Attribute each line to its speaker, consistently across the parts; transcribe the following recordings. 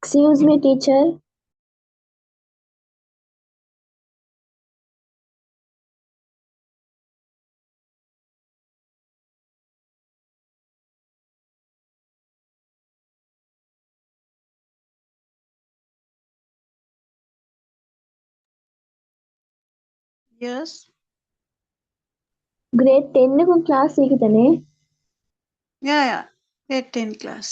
Speaker 1: Excuse me, teacher.
Speaker 2: Yes.
Speaker 1: Grade 10 కు class సీకితనే
Speaker 2: Yeah. Grade 10 class.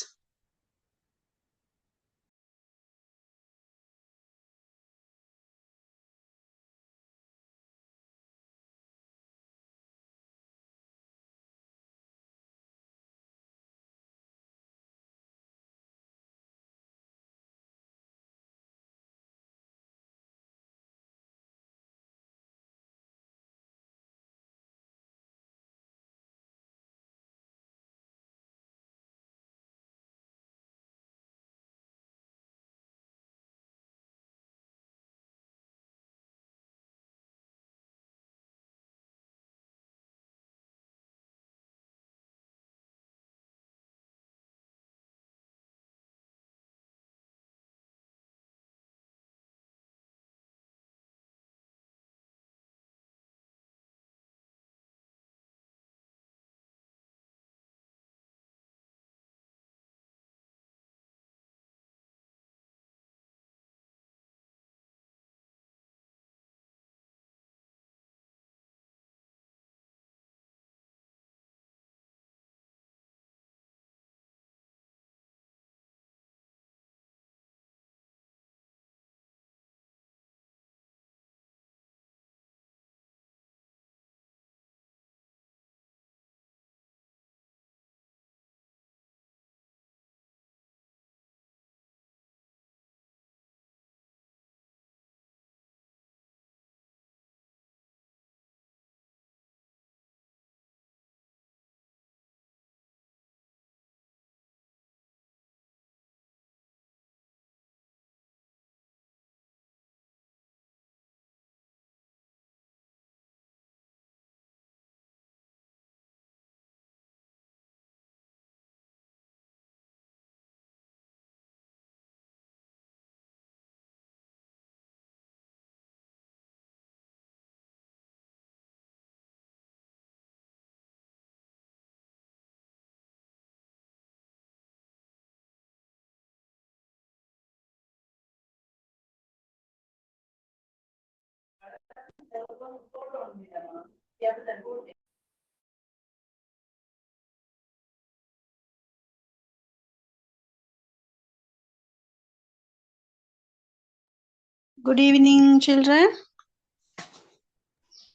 Speaker 2: Good evening, children.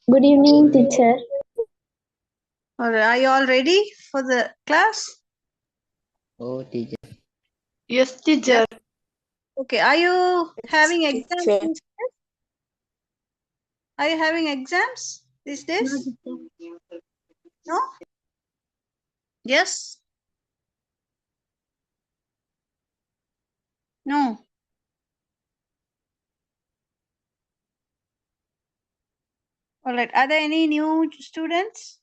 Speaker 1: Good evening, teacher.
Speaker 2: Are you all ready for the class?
Speaker 3: Oh, teacher.
Speaker 4: Yes, teacher.
Speaker 2: Okay. Are you having exams
Speaker 4: teacher.
Speaker 2: these days? Are you having exams these days? No? Yes? No? All right. Are there any new students?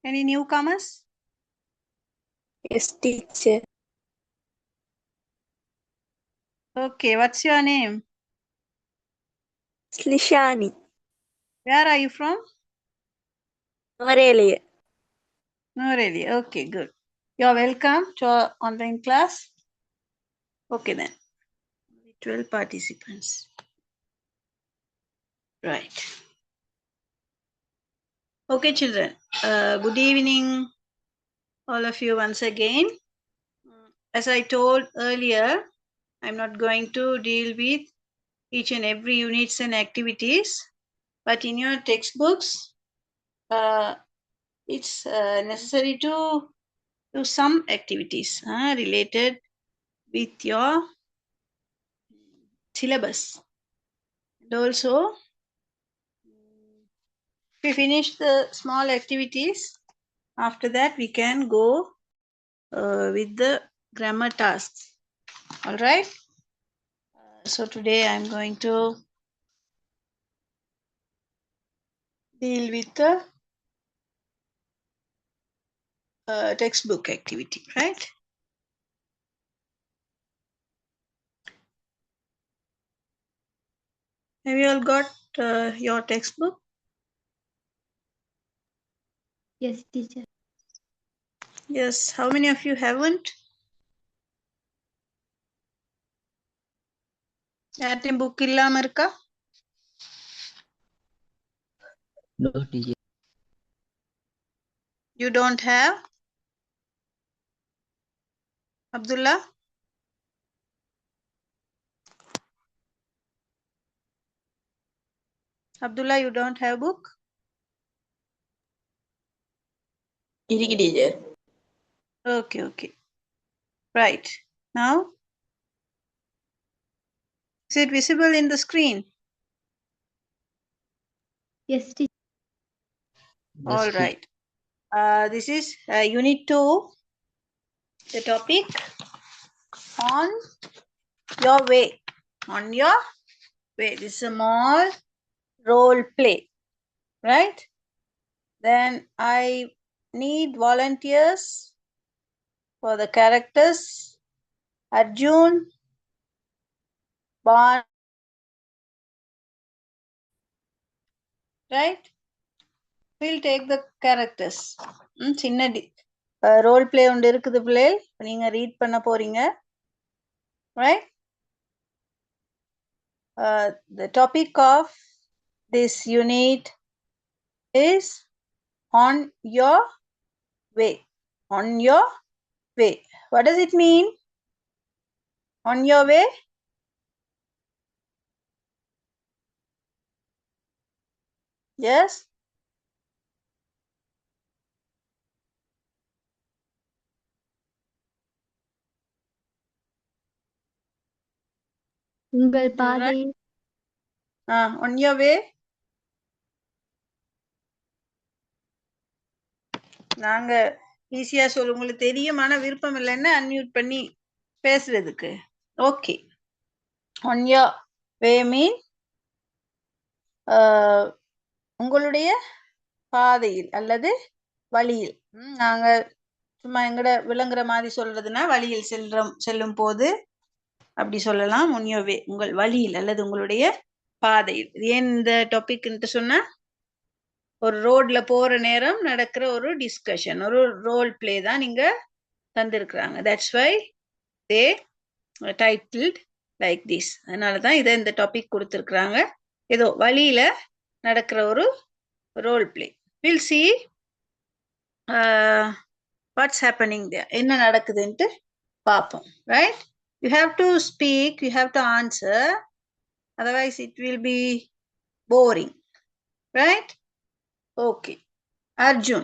Speaker 2: Any newcomers?
Speaker 4: Yes, teacher.
Speaker 2: Okay. What's your name?
Speaker 4: Slishani.
Speaker 2: Where are you from?
Speaker 4: Aurelia.
Speaker 2: No, really. Okay, good. You're welcome to our online class. Okay, then. 12 participants. Right. Okay, children. Good evening, all of you once again. As I told earlier, I'm not going to deal with each and every units and activities, but in your textbooks, it's necessary to do some activities related with your syllabus. And also, if we finish the small activities, after that we can go with the grammar tasks. All right. So today I'm going to deal with the textbook activity, right? Have you all got your textbook?
Speaker 1: Yes, teacher.
Speaker 2: Yes. How many of you haven't? யார்ட்டையும் book இல்லாம இருக்கா?
Speaker 3: No, teacher.
Speaker 2: You don't have? Abdullah? Abdullah, you don't have book?
Speaker 4: இருக்கு teacher.
Speaker 2: Okay, okay. Right. Now, is it visible in the screen?
Speaker 1: Yes, teacher.
Speaker 2: All
Speaker 3: teacher.
Speaker 2: right. This is Unit 2, the topic on your way. On your way. This is a small role play, right? Then I need volunteers for the characters Arjun, Ban, right? We'll take the characters. சின்ன role play ஒன்று இருக்குது பிள்ளைகள், நீங்க read பண்ண போறீங்க, right? The topic of this unit is on your way. On your way. What does it mean? On your way? Yes?
Speaker 1: உங்கள் பாதை.
Speaker 2: On your way? நாங்க ஈஸியா சொல்ல உங்களுக்கு தெரியும், ஆனா விருப்பம் இல்லைன்னா அன்மியூட் பண்ணி பேசுறதுக்கு. Okay. On your way mean உங்களுடைய பாதையில் அல்லது வழியில். நாங்க சும்மா எங்கட விளங்குற மாதிரி சொல்றதுன்னா வழியில் செல்லும் போது அப்படி சொல்லலாம். on your way, உங்கள் வழியில் அல்லது உங்களுடைய பாதையில். ஏன் இந்த டாபிக் சொன்னா, ஒரு ரோட்ல போற நேரம் நடக்கிற ஒரு டிஸ்கஷன், ஒரு ரோல் பிளே தான் நீங்க தந்திருக்கிறாங்க. That's why they titled like this. அதனால தான் இதை இந்த டாபிக் கொடுத்துருக்குறாங்க. ஏதோ வழியில நடக்கிற ஒரு role play. Will see what's happening there, என்ன நடக்குதுன்ட்டு பார்ப்போம். Right? You have to speak, you have to answer, otherwise it will be boring. Right? Okay. Arjun.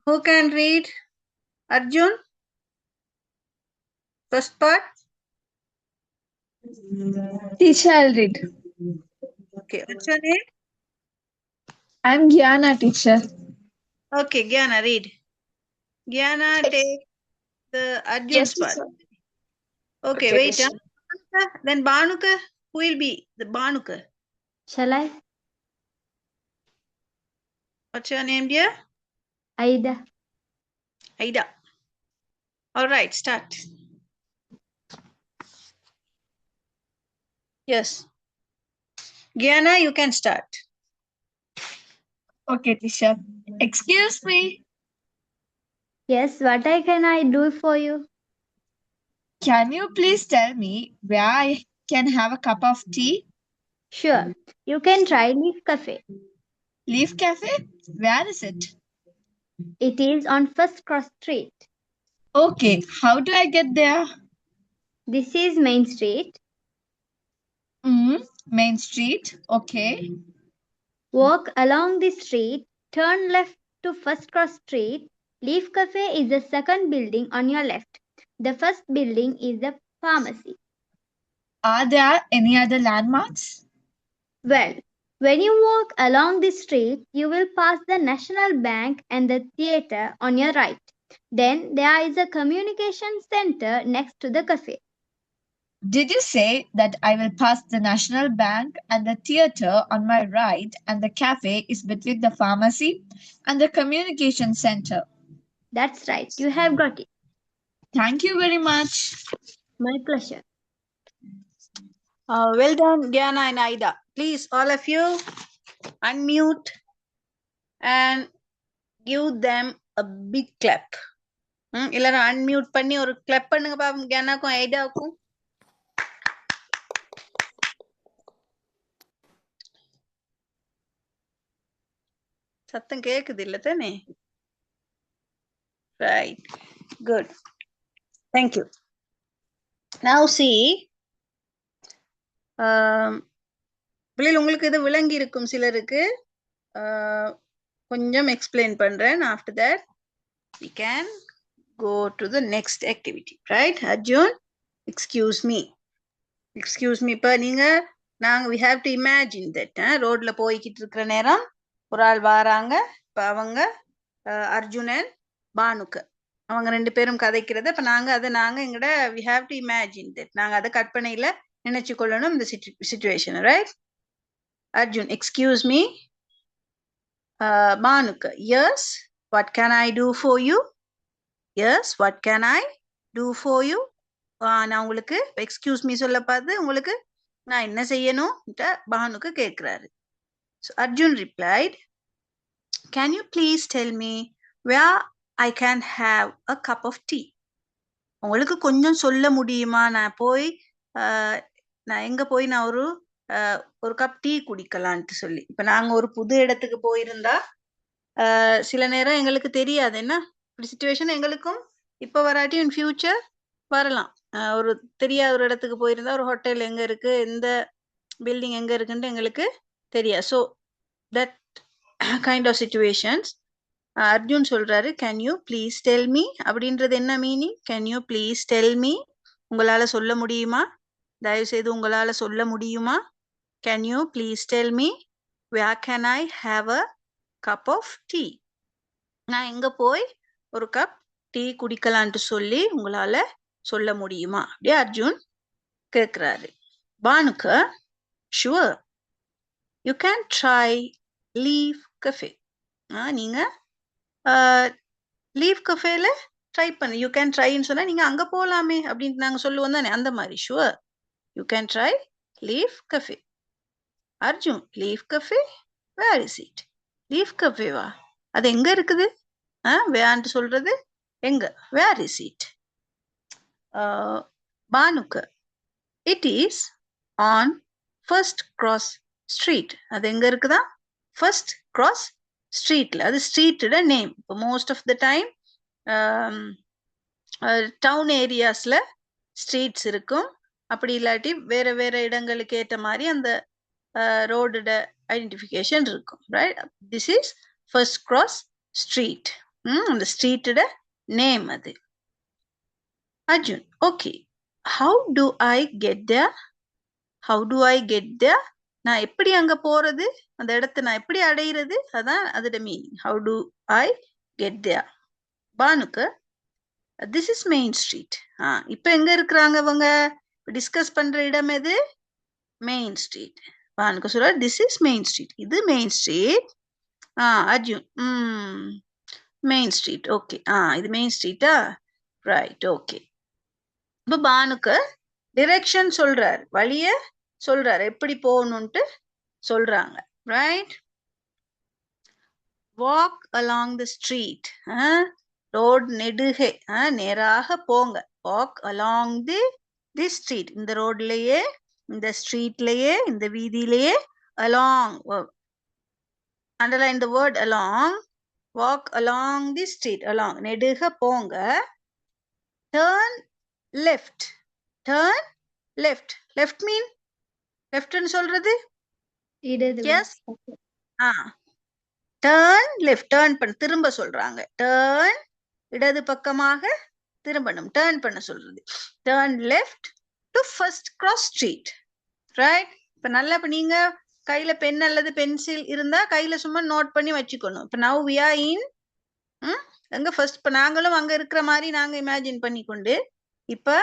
Speaker 2: Who can read? Arjun? First part?
Speaker 4: Teacher, I'll read.
Speaker 2: Okay. What's your name?
Speaker 4: I'm Gyana, teacher.
Speaker 2: Okay, Gyana, read. Gyana, take the Arjun's part. Okay, wait. Then Banuka, who will be the Banuka?
Speaker 1: Shall I?
Speaker 2: What's your name, dear?
Speaker 1: Aida.
Speaker 2: Aida. All right, start. Yes. Gyana, you can start.
Speaker 4: Okay, teacher. Excuse me.
Speaker 1: Yes, what can I do for you?
Speaker 4: Can you please tell me where I can have a cup of tea?
Speaker 1: Sure. You can try Leaf Cafe.
Speaker 4: Leaf Cafe? Where is it?
Speaker 1: It is on First Cross Street.
Speaker 4: Okay, how do I get there?
Speaker 1: This is Main Street.
Speaker 4: Main Street. Okay.
Speaker 1: Walk along the street, turn left to First Cross Street. Leaf Cafe is the second building on your left. The first building is the pharmacy.
Speaker 4: Are there any other landmarks?
Speaker 1: Well, when you walk along the street, you will pass the National Bank and the theatre on your right. Then there is a communication center next to the cafe.
Speaker 4: Did you say that I will pass the National Bank and the theatre on my right, and the cafe is between the pharmacy and the communication center?
Speaker 1: That's right. You have got it.
Speaker 4: Thank you very much.
Speaker 1: My pleasure.
Speaker 2: Well done, Gyana and Aida. Please, all of you, unmute and give them a big clap. எல்லாரும் unmute பண்ணி ஒரு clap பண்ணுங்க பாப்போம் கியானாக்கும் ஐடாவுக்கும். சத்தம் கேக்குது இல்ல தானே? Right. Good. Thank you. Now see, பிள்ளைகள் உங்களுக்கு இது விளங்கி இருக்கும் சிலருக்கு. கொஞ்சம் explain பண்றேன். After that, we can go to the next activity. Right, Arjun? Excuse me. Excuse me. இப்ப நீங்க we have to imagine that ரோட்ல போய்கிட்டு இருக்கிற நேரம் ஒரு ஆள் வாராங்க. இப்ப அவங்க அர்ஜுனன் பானுக்கு அவங்க ரெண்டு பேரும் கதைக்கிறது. இப்ப நாங்க எங்கட we have to imagine that நாங்க அதை கற்பனையில நினைச்சு கொள்ளணும் இந்த situation. Right? Arjun, excuse me. Banuka, yes, what can I do for you? Yes, what can I do for you? நான் உங்களுக்கு எக்ஸ்கியூஸ் மீ சொல்ல பார்த்து உங்களுக்கு நான் என்ன செய்யணும் பானுக்கு கேட்கிறாரு. So Arjun replied, can you please tell me where I can have a cup of tea? உங்களுக்கு கொஞ்சம் சொல்ல முடியுமா நான் எங்க போய் நான் ஒரு கப் டீ குடிக்கலான்ட்டு சொல்லி. இப்ப நாங்க ஒரு புது இடத்துக்கு போயிருந்தா சில நேரம் எங்களுக்கு தெரியாது என்ன இப்படி சிச்சுவேஷன் எங்களுக்கும் இப்ப வராட்டி இன் ஃபியூச்சர் வரலாம். ஒரு தெரியாத ஒரு இடத்துக்கு போயிருந்தா ஒரு ஹோட்டல் எங்க இருக்கு எந்த பில்டிங் எங்க இருக்குன்னு எங்களுக்கு தெரியாது. So that kind of situations Arjun சொல்றாரு can you please tell me அப்படின்றது என்ன meaning? Can you please tell me, உங்களால சொல்ல முடியுமா, தயவு செய்து உங்களால சொல்ல முடியுமா? Can you please tell me where can I have a cup of tea? நான் எங்க போய் ஒரு கப் டீ குடிக்கலான்ட்டு சொல்லி உங்களால சொல்ல முடியுமா அப்படியே அர்ஜுன் கேட்கிறாரு. பானுக்கு sure, you can try Leaf Cafe. நீங்க லீஃப் கஃபேல ட்ரை பண்ணு. யூ கேன் ட்ரைன்னு சொன்னா நீங்க அங்க போலாமே அப்படின்ட்டு நாங்க சொல்லுவோம் தானே, அந்த மாதிரி. Sure, you can try leaf cafe. Arjun, leaf cafe, where is it? Leaf கஃபேவா, அது எங்க இருக்குது? வேன்ட்டு சொல்றது எங்க, வேர் இஸ் இட்? பானுக்கு, it is on first cross street. அது எங்க இருக்குதா? ஃபர்ஸ்ட் கிராஸ் ஸ்ட்ரீட்ல. அது ஸ்ட்ரீட்டோட நேம். இப்போ most of the time town ஏரியாஸ்ல ஸ்ட்ரீட்ஸ் இருக்கும். அப்படி இல்லாட்டி வேற வேற இடங்களுக்கு ஏற்ற மாதிரி அந்த ரோடோட ஐடென்டிஃபிகேஷன் இருக்கும். Right, this is first cross street. அந்த ஸ்ட்ரீட்டோட நேம் அது. Arjun, okay, how do I get there? How do I get there? நான் எப்படி அங்க போறது, அந்த இடத்தை நான் எப்படி அடையிறது, அதான் அதோட meaning. How do I get there? பானுக்கு, திஸ் இஸ் மெயின் ஸ்ட்ரீட். இப்ப எங்க இருக்கிறாங்க அவங்க? டிஸ்கஸ் பண்ற இடம் எது? Main street. பானுக்கு சொல்ற திஸ் இஸ் மெயின் ஸ்ட்ரீட். இது main street. Arjun, main street, okay. இது மெயின் ஸ்ட்ரீட்டா? Right, okay. இப்ப பானுக்கு டிரெக்ஷன் சொல்றாரு, வழிய சொல்றாரு, எப்படி போகணும்ட்டு சொல்றாங்க. Right, walk along the street. Road நெடுகை, நேராக போங்க. Walk along the street. இந்த ரோட்லயே, இந்த ஸ்ட்ரீட்லயே, இந்த வீதியிலேயே. Along, underline the word along. Walk along the street. Along, நெடுக போங்க. Turn left. Turn left. Left mean லெஃப்ட்னு சொல்றது எஸ். Turn left. டர்ன் பண்ண, திரும்ப சொல்றாங்க. டர்ன், இடது பக்கமாக திரும்பணும். டர்ன் பண்ண சொல்றது. Turn left to first cross street. Right. இப்ப நல்லா, இப்ப நீங்க கையில பென் அல்லது பென்சில் இருந்தா கையில சும்மா நோட் பண்ணி வச்சுக்கணும். இப்ப நவ் வி ஆர் இன் அங்க ஃபர்ஸ்ட். இப்ப நாங்களும் அங்க இருக்கிற மாதிரி நாங்க இமேஜின் பண்ணிக்கொண்டு இப்ப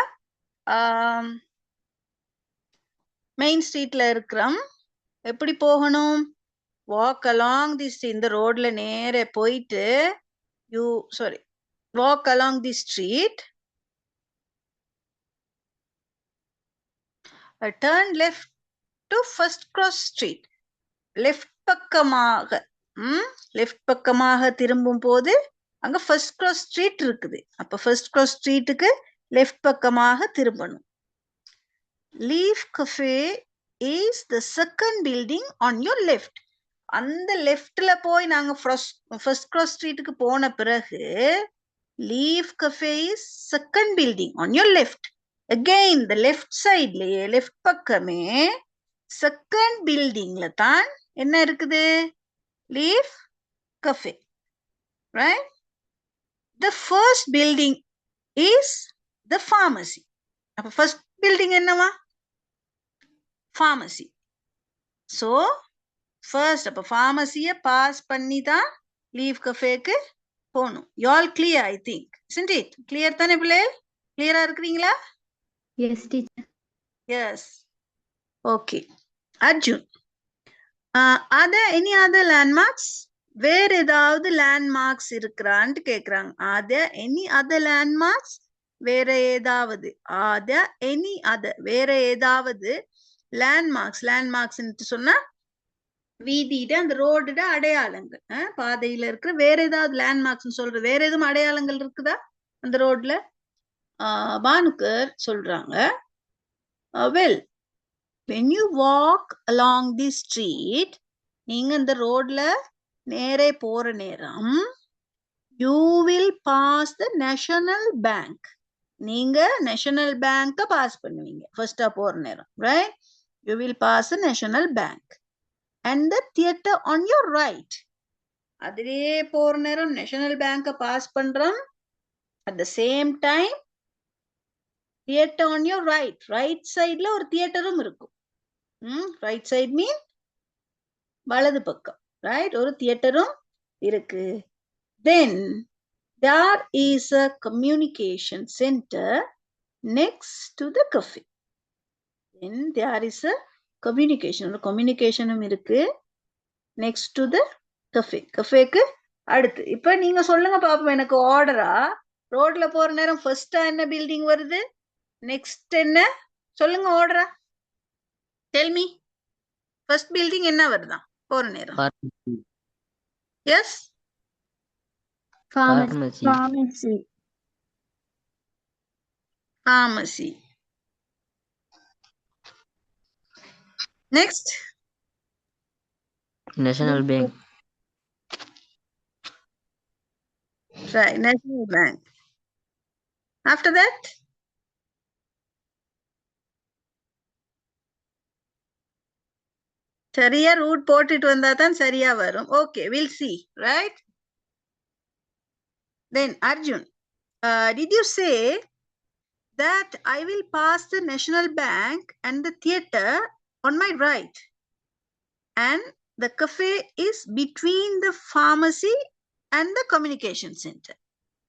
Speaker 2: மெயின் ஸ்ட்ரீட்ல இருக்கிறோம். எப்படி போகணும்? Walk along the street. இந்த ரோட்ல நேர போயிட்டு walk along the street. turn left to First Cross Street. Left பக்கமாக லெஃப்ட் பக்கமாக திரும்பும் போது அங்க ஃபர்ஸ்ட் கிராஸ் ஸ்ட்ரீட் இருக்குது. அப்ப ஃபர்ஸ்ட் கிராஸ் ஸ்ட்ரீட்டுக்கு லெஃப்ட் பக்கமாக திரும்பணும். Leaf cafe is the second building on your left. அந்த லெஃப்ட்ல போய் நாங்க ஃபர்ஸ்ட் கிராஸ் ஸ்ட்ரீட்டுக்கு போன பிறகு leaf cafe is second building on your left. Again the left சைட்லயே லெஃப்ட் பக்கமே செகண்ட் பில்டிங்ல தான் என்ன இருக்குது? Leaf cafe. Right? The first building is the pharmacy. அப்ப ஃபர்ஸ்ட் பில்டிங் என்னவா? ஃபார்மசி. ஸோ ஃபர்ஸ்ட் அப்ப ஃபார்மசியை பாஸ் பண்ணி தான் லீஃப் கஃபேக்கு போகணும். You all clear? I think isn't it? Clear தானே பிள்ளை? கிளியரா இருக்கிறீங்களா?
Speaker 1: Yes, teacher.
Speaker 2: Yes. Okay. Arjun, are there any other landmarks? வேற ஏதாவது லேண்ட்மார்க்ஸ் இருக்கிறான்னு கேக்குறாங்க. are there any other landmarks? வேற ஏதாவது are there any other வேற ஏதாவது லேண்ட்மார்க்ஸ் சொன்னா வீதியிட அந்த ரோடுட அடையாளங்கள், பாதையில இருக்கிற வேற ஏதாவது லேண்ட்மார்க்ஸ் சொல்ற வேற எதுவும் அடையாளங்கள் இருக்குதா அந்த ரோட்ல? பானுக்கர் சொல்றாங்க, well, when you walk along the street, நீங்க இந்த ரோட்ல நேரே போற நேரம் you will pass the national bank. நீங்க நேஷனல் பேங்க பாஸ் பண்ணுவீங்க ஃபர்ஸ்டா போற நேரம். Right? you will pass the national bank and the theater on your right. அதிலே போற நேரம் நேஷனல் பேங்க பாஸ் பண்றோம். at the same time theater on your right. Right சைட்ல ஒரு தியேட்டரும் இருக்கும். ரைட் சைட் மீன் வலது பக்கம். ரைட்? ஒரு தியேட்டரும் இருக்கு. தென் there is a communication center next to the cafe. then there is a communicationum இருக்கு next to the cafe. கஃபேக்கு அடுத்து. இப்ப நீங்க சொல்லுங்க பாப்போம், எனக்கு ஆர்டரா ரோட்ல போற நேரம் ஃபர்ஸ்டா என்ன பில்டிங் வருது, நெக்ஸ்ட் என்ன சொல்லுங்க ஆர்டரா. tell me, first building என்ன வருதா போற நேரம்?
Speaker 3: Pharmacy.
Speaker 2: yes,
Speaker 1: Pharmacy.
Speaker 3: Pharmacy.
Speaker 2: pharmacy. next,
Speaker 3: National Bank.
Speaker 2: right, national bank. after that, சரியா ரூட் போட்டுட்டு வந்தா தான் சரியா வரும். Okay, we'll see. right? then Arjun, did you say that I will pass the national bank and the theater on my right and the cafe is between the pharmacy and the communication center?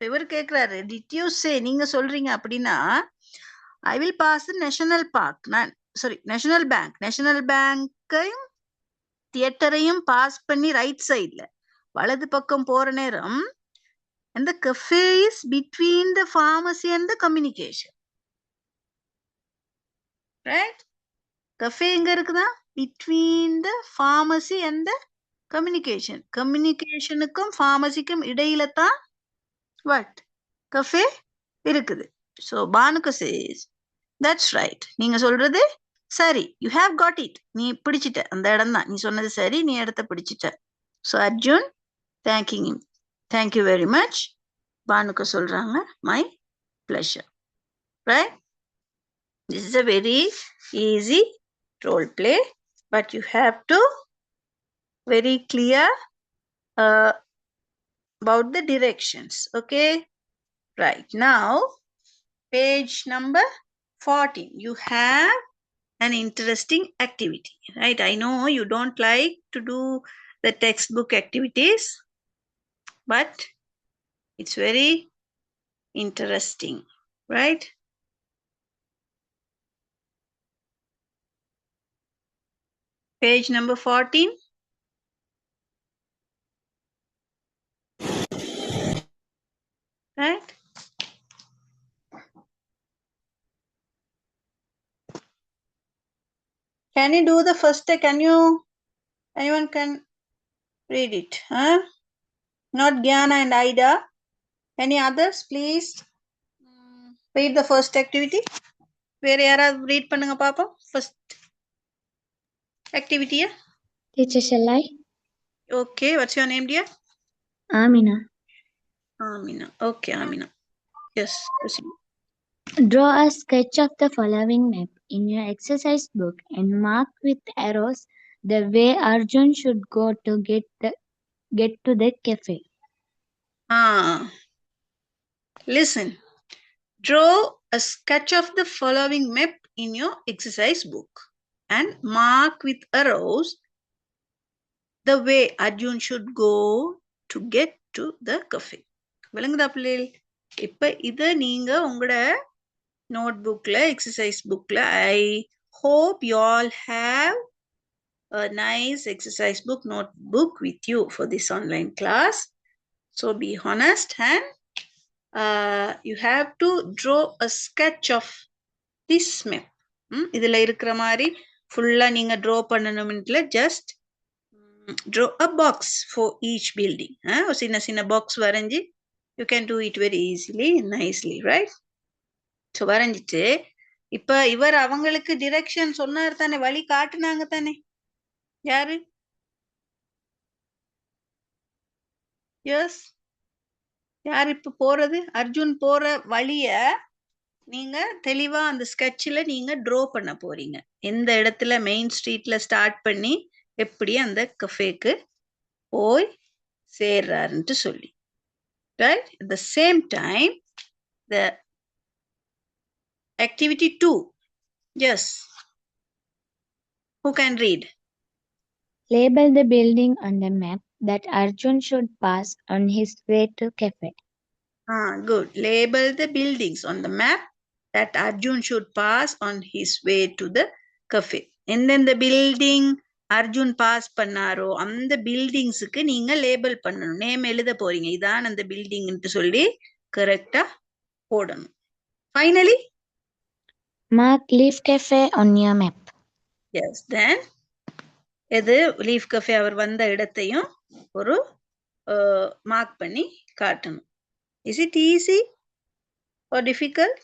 Speaker 2: இவர் கேக்குறாரு, did you say, நீங்க சொல்றீங்க அப்படின்னா I will pass the national பேங்கையும் தியேட்டரையும் pass பண்ணி right சைட்ல வலது பக்கம் போற நேரம் and the cafe is between the pharmacy and the communication. right? cafe எங்க இருக்குதா? between the pharmacy and the communication. communicationக்கும் pharmacyக்கும் இடையில தான் what? cafe இருக்குது. so Banuka says that's right. நீங்க சொல்றது சரி. you have got it. நீ பிடிச்சிட்ட அந்த இடம் தான். நீ சொன்னது சரி, நீ இடத்த பிடிச்சிட்ட. so Arjun thanking him. thank you very much. Banuka சொல்றாங்க my pleasure. right? this is a very easy role play, but you have to very clear about the directions. okay? right, now page number 14. you have an interesting activity. right? I know you don't like to do the textbook activities, but it's very interesting. right? page number 14. right? Can you do the first? Anyone can read it? Huh? Not Gyana and Ida. Any others, please? Read the first activity. Where yara read பண்ணுங்க பாப்போம். First activity.
Speaker 1: Teacher, shall I?
Speaker 2: Okay, what's your name, dear?
Speaker 1: Amina.
Speaker 2: Amina. Okay, Amina. Yes, proceed.
Speaker 1: Draw a sketch of the following map in your exercise book and mark with arrows the way Arjun should go to get to the cafe.
Speaker 2: Listen. Draw a sketch of the following map in your exercise book and mark with arrows the way Arjun should go to get to the cafe. விளங்குதா பிள்ளைகள்? இப்ப இத நீங்க உங்களோட நோட்புக்ல exercise புக்ல I hope you all have a nice exercise book notebook with you for this online class. So be honest and you have to draw a sketch of this map. இதுல இருக்கிற மாதிரி ஃபுல்லா நீங்க draw பண்ணணும்ல just draw a box for each building. ஒரு சின்ன சின்ன box வரைஞ்சி you can do it very easily nicely, right? So வரைஞ்சிட்டு இப்ப இவர் அவங்களுக்கு டிரெக்ஷன் சொன்னார் தானே, வழி காட்டுனாங்க தானே. யாரு? எஸ், யார் இப்ப போறது? அர்ஜுன் போற வழிய நீங்க தெளிவா அந்த ஸ்கெட்ச்ல நீங்க ட்ரா பண்ண போறீங்க. எந்த இடத்துல மெயின் ஸ்ட்ரீட்ல ஸ்டார்ட் பண்ணி எப்படி அந்த கஃபேக்கு போய் சேர்றாருன்னு சொல்லி. Right? At the same time, the activity 2. Yes. Who can read?
Speaker 1: Label the building on the map that Arjun should pass on his way to cafe.
Speaker 2: Good. Label the buildings on the map that Arjun should pass on his way to the cafe. எந்தெந்த building Arjun pass பண்ணாரோ அந்த பில்டிங்ஸுக்கு நீங்க label பண்ணணும், name எழுத போறீங்க. இதான் அந்த பில்டிங்னு சொல்லி கரெக்டா போடணும். Finally
Speaker 1: Mark Leaf Cafe on your map.
Speaker 2: Yes, then எது லீஃப் கஃபே அவர் வந்த இடத்தையும் ஒரு மார்க் பண்ணி காட்டணும். Is it easy or difficult?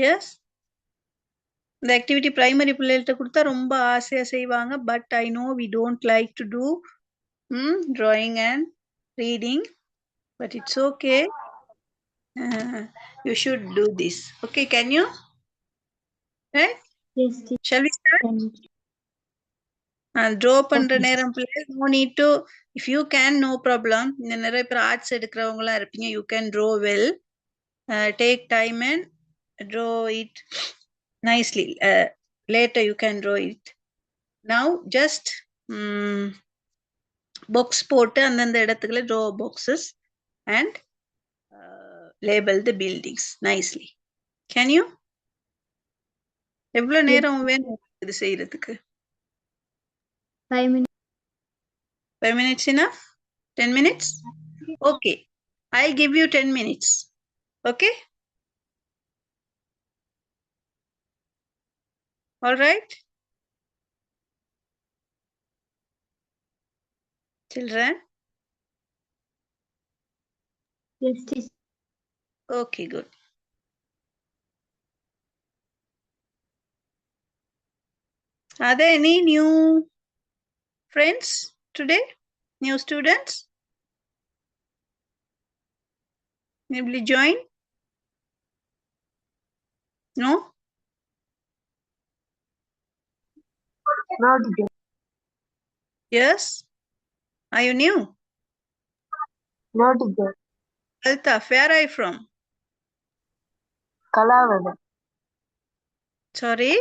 Speaker 2: Yes. இந்த ஆக்டிவிட்டி பிரைமரி பிள்ளைகள்கிட்ட கொடுத்தா ரொம்ப ஆசையா செய்வாங்க. But I know we don't like to do drawing and reading, but it's okay. You should do this. Okay, can you? Right?
Speaker 1: Yes,
Speaker 2: Shall we start? Draw பண்ற நேரம் பிள்ளைகள் no need to, if you can, no problem. இந்த நிறைய பேர் arts எடுக்கிறவங்களா இருப்பீங்க, you can draw well. Take time and draw it nicely. Later you can draw it. Now just box போட்டு அந்தந்த இடத்துக்குள்ள draw boxes and label the buildings nicely. Can you? எவ்வளவு நேரம் வேணும் இது செய்யறதுக்கு?
Speaker 1: 5 minutes.
Speaker 2: 5 minutes enough? 10 minutes? Okay. I'll give you 10 minutes. Okay? All right? Children?
Speaker 1: Yes, teacher.
Speaker 2: Okay, good. Are there any new friends today? New students? Maybe join? No?
Speaker 5: No, teacher.
Speaker 2: Yes? Are you new?
Speaker 5: No, teacher.
Speaker 2: Altaf, where are you from?
Speaker 5: Kalavada.
Speaker 2: Sorry?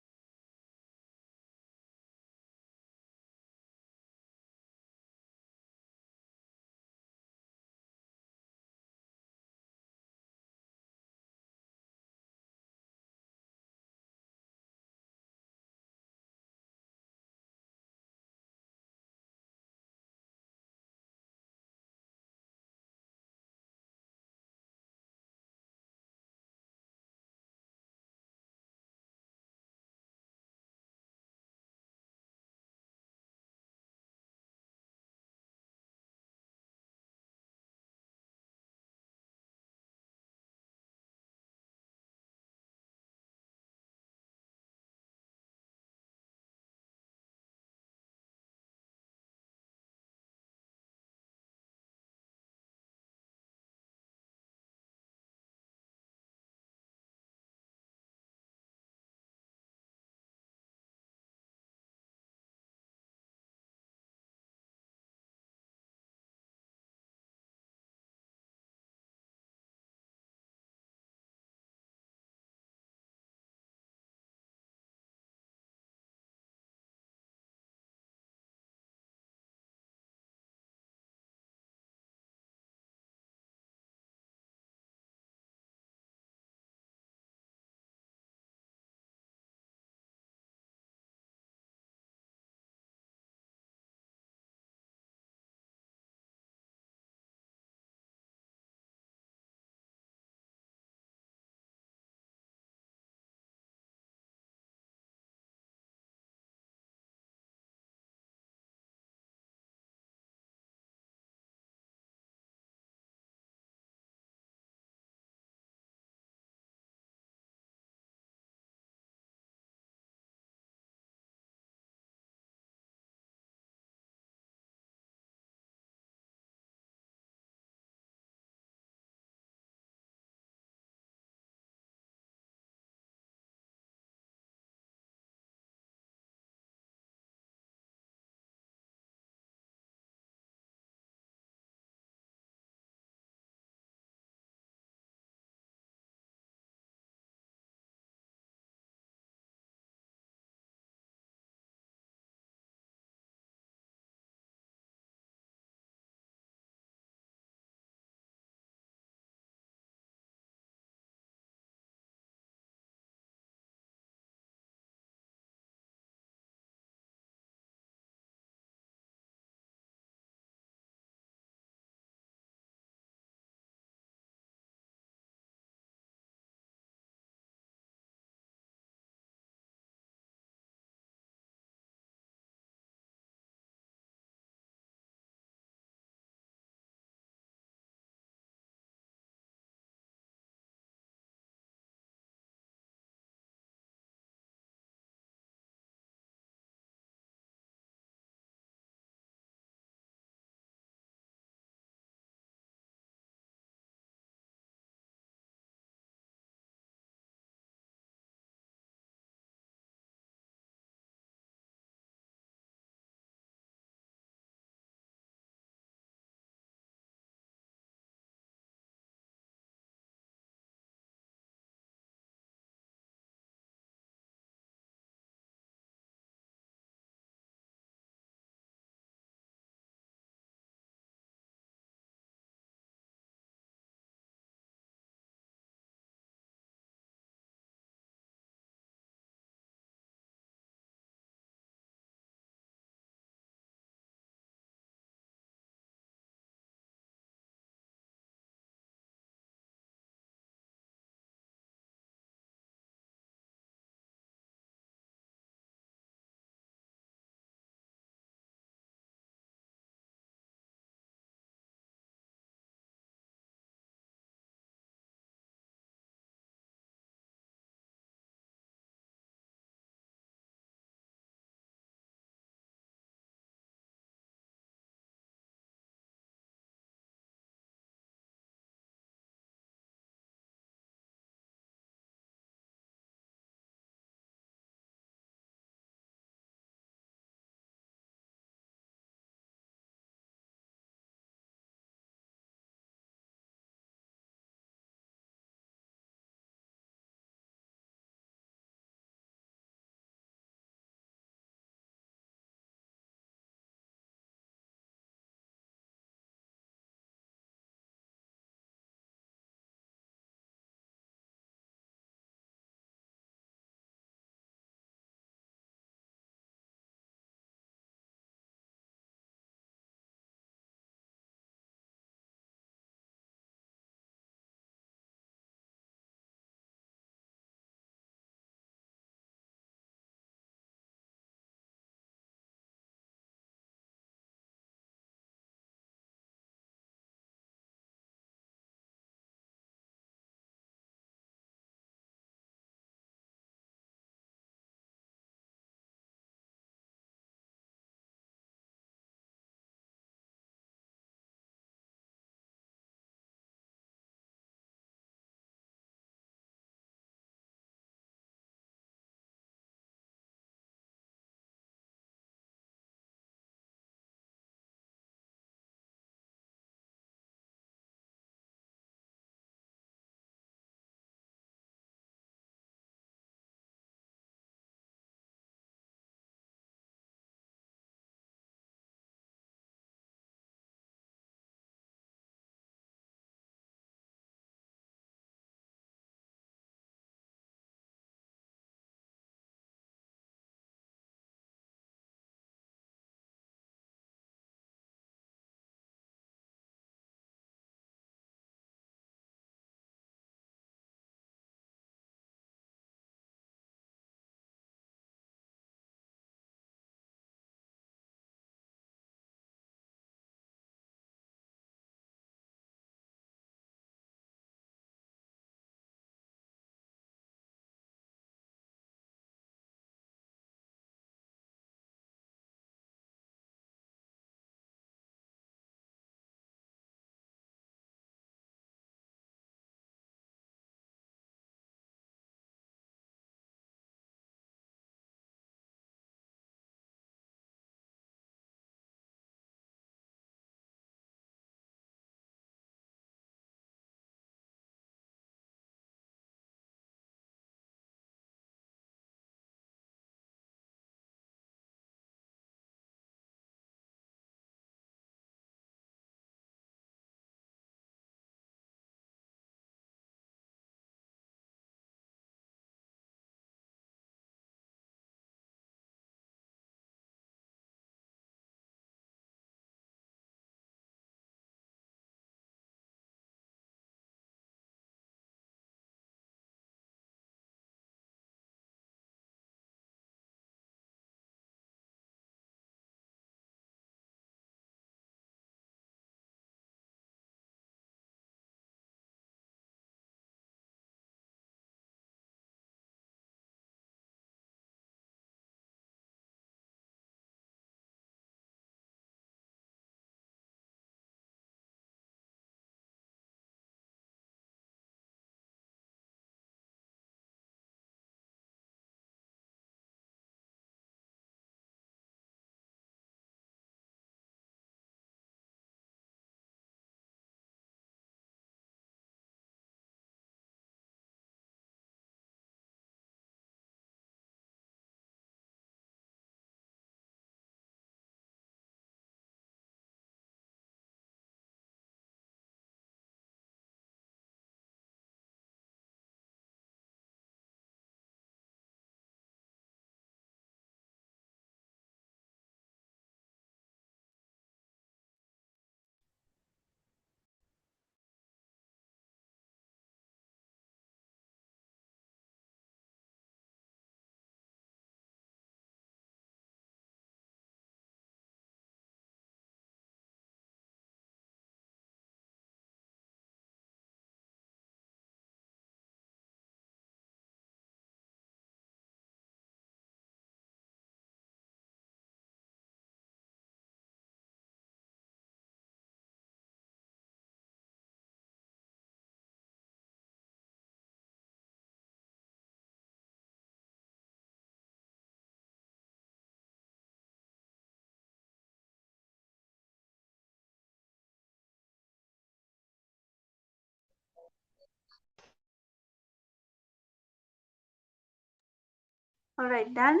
Speaker 2: All right, done?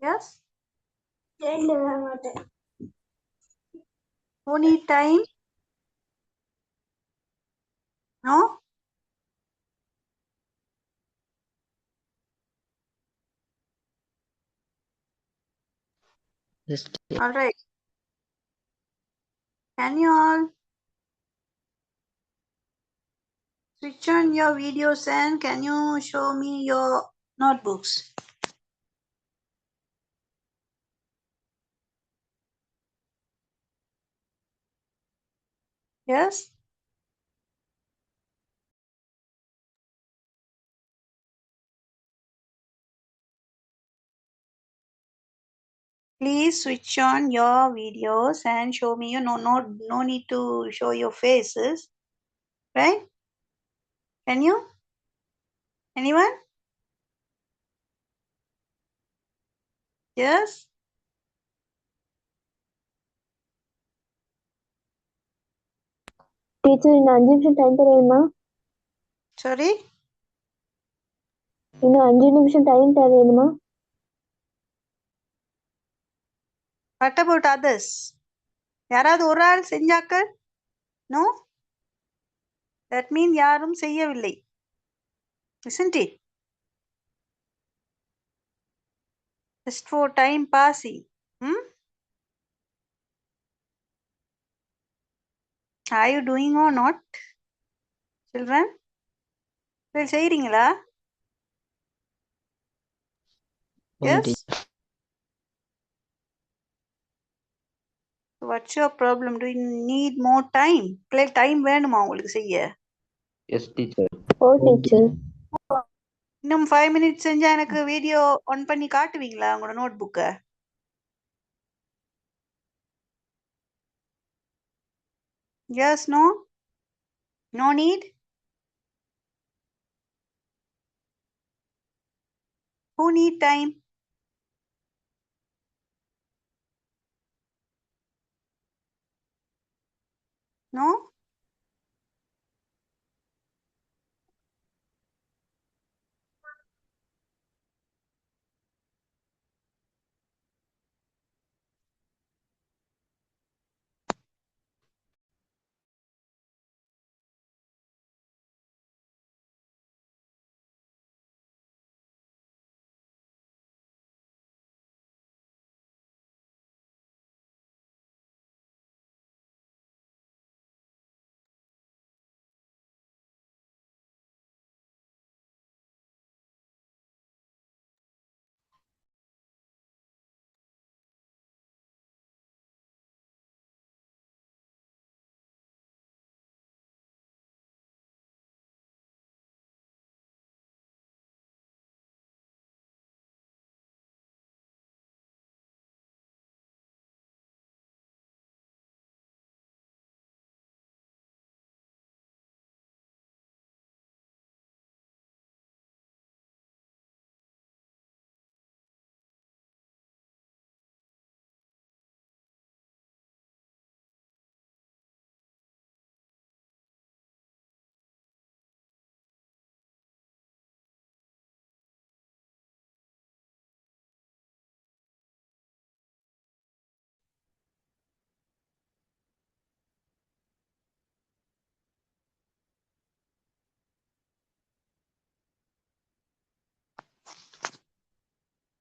Speaker 2: Yes? Who need time? No?
Speaker 3: Yes, teacher.
Speaker 2: All right. Can you all switch on your videos and can you show me your notebooks? Yes? Please switch on your videos and show me your no need to show your faces, right? Can you? Anyone? Yes?
Speaker 5: Teacher, in 5 நிமிஷம் time தரேம்மா.
Speaker 2: Sorry?
Speaker 5: இன்னும் 5 நிமிஷம் time தரேம்மா.
Speaker 2: What about others? யாராவது ஒரு ஆள் செஞ்சாக்கள்? No? That means யாரும் செய்யவில்லை. Isn't it? Just for time passing. Are you doing or not? Children? செய்றீங்களா?
Speaker 3: Okay,
Speaker 2: Yes?
Speaker 3: teacher.
Speaker 2: What's your problem? Do you need more time? Time வேணுமா உங்களுக்கு செய்ய?
Speaker 3: Yes, teacher.
Speaker 5: ஓ teacher.
Speaker 2: இன்னும் 5 minutes செஞ்சா எனக்கு video on பண்ணி காட்டுவீங்களா உங்களோட நோட்புக்கை? Yes, no? No need? Who need time? No?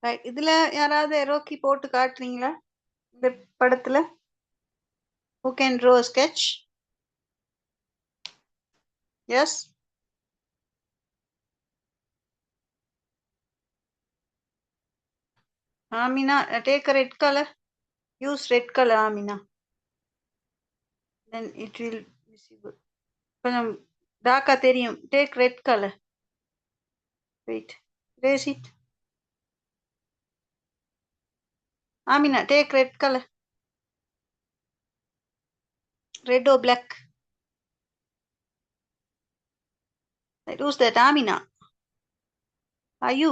Speaker 2: Right. இதுல யாராவது எரோக்கி போட்டு காட்டுறீங்களா இந்த படத்துல? Who can draw a sketch? Yes? Amina, take a red color. Use red color, Amina. Then it will visible. கொஞ்சம் டார்க்கா தெரியும். Take red color. Wait. Erase it. Amina, take red color. Red or black? Who's that? Amina. Are you?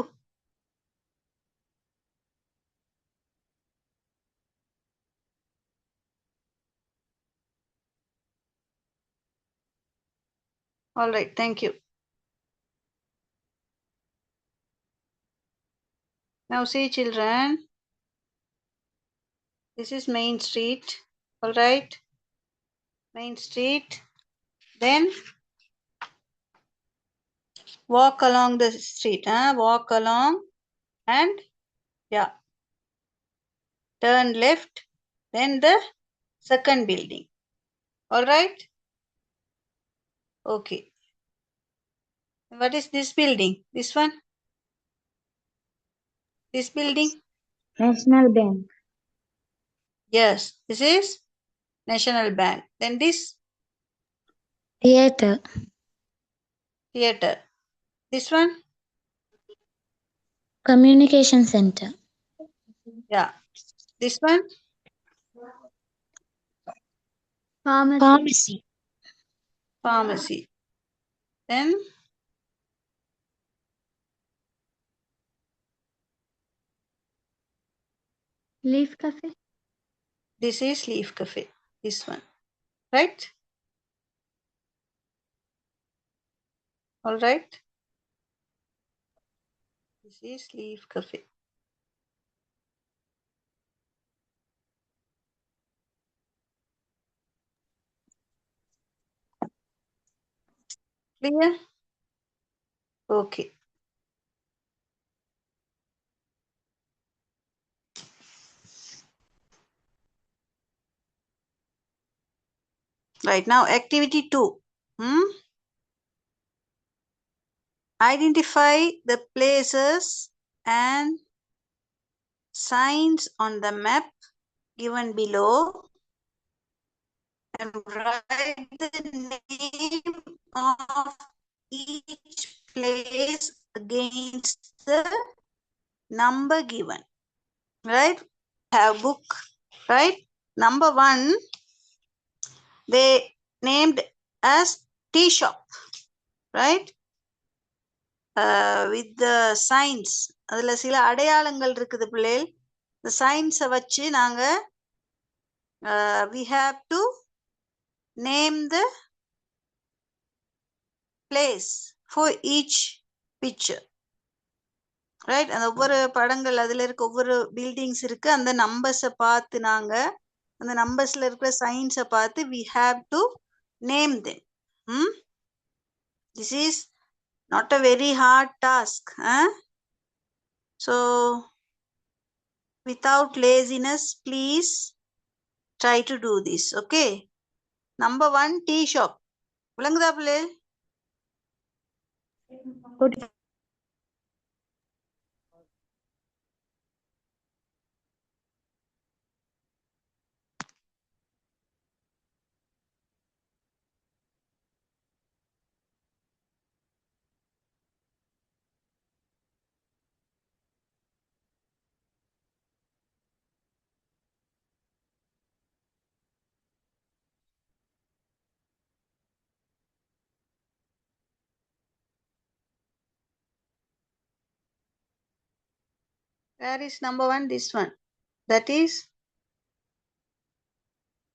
Speaker 2: All right. Thank you. Now see children, this is Main Street, all right? Main Street. Then walk along the street, walk along and yeah, turn left, then the second building, all right? Okay. What is this building? This one? This building?
Speaker 5: National Bank.
Speaker 2: Yes, this is National Bank. Then this
Speaker 1: Theater.
Speaker 2: theater. This one?
Speaker 1: Communication center.
Speaker 2: Yeah. This one?
Speaker 1: Pharmacy.
Speaker 2: Pharmacy. Then
Speaker 1: Leaf cafe.
Speaker 2: this is Leaf Cafe. This one. Right? All right. This is Leaf Cafe. Clear? Okay. Right now, activity 2. Identify the places and signs on the map given below and write the name of each place against the number given. Right? Have book. Right? Number 1, they named as tea shop. Right? With the signs. அதுல சில அடையாளங்கள் இருக்குது பிள்ளைகள். இந்த சயின்ஸை வச்சு நாங்க we have to name the place for each picture. Right? அந்த ஒவ்வொரு படங்கள் அதுல இருக்க ஒவ்வொரு பில்டிங்ஸ் இருக்கு. அந்த நம்பர்ஸை பார்த்து நாங்க அந்த நம்பர்ஸ்ல இருக்கிற சயின்ஸை பார்த்து we have to name them. This is not a very hard task. So without laziness, please try to do this. Okay. Number 1, tea shop. விளங்குதா பிள்ளை? Where is number 1? This one. That is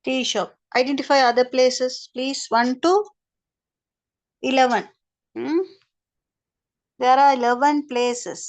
Speaker 2: tea shop. Identify other places, please. 1 to 11. There are 11 places.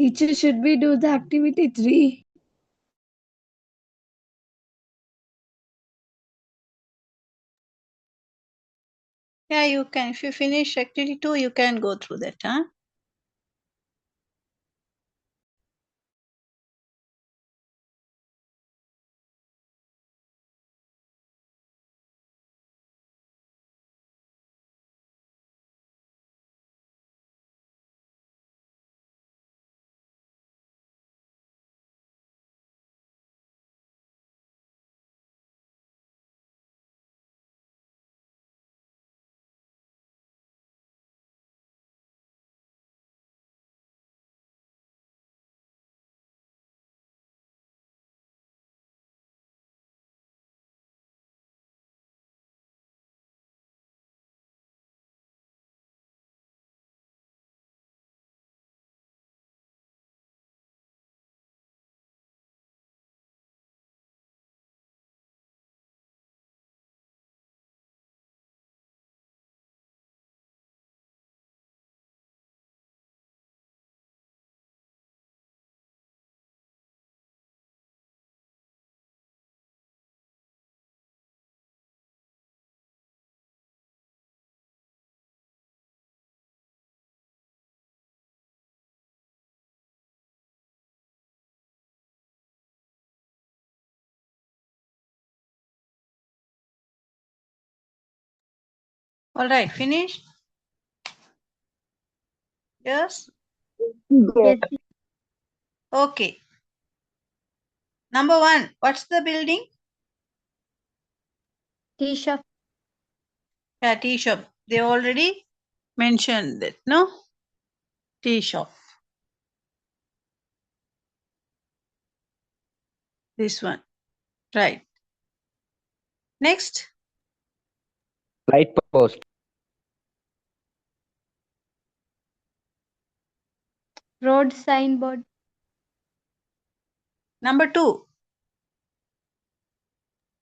Speaker 4: Teacher, should we do the activity 3?
Speaker 2: Yeah, you can. If you finish activity 2, you can go through that, huh? All right, finished? Yes?
Speaker 1: Yes.
Speaker 2: Okay. Number 1, what's the building?
Speaker 1: Tea shop.
Speaker 2: Yeah, tea shop. They already mentioned that, no? Tea shop. This one. Right. Next.
Speaker 3: Light post.
Speaker 1: Road signboard.
Speaker 2: Number 2,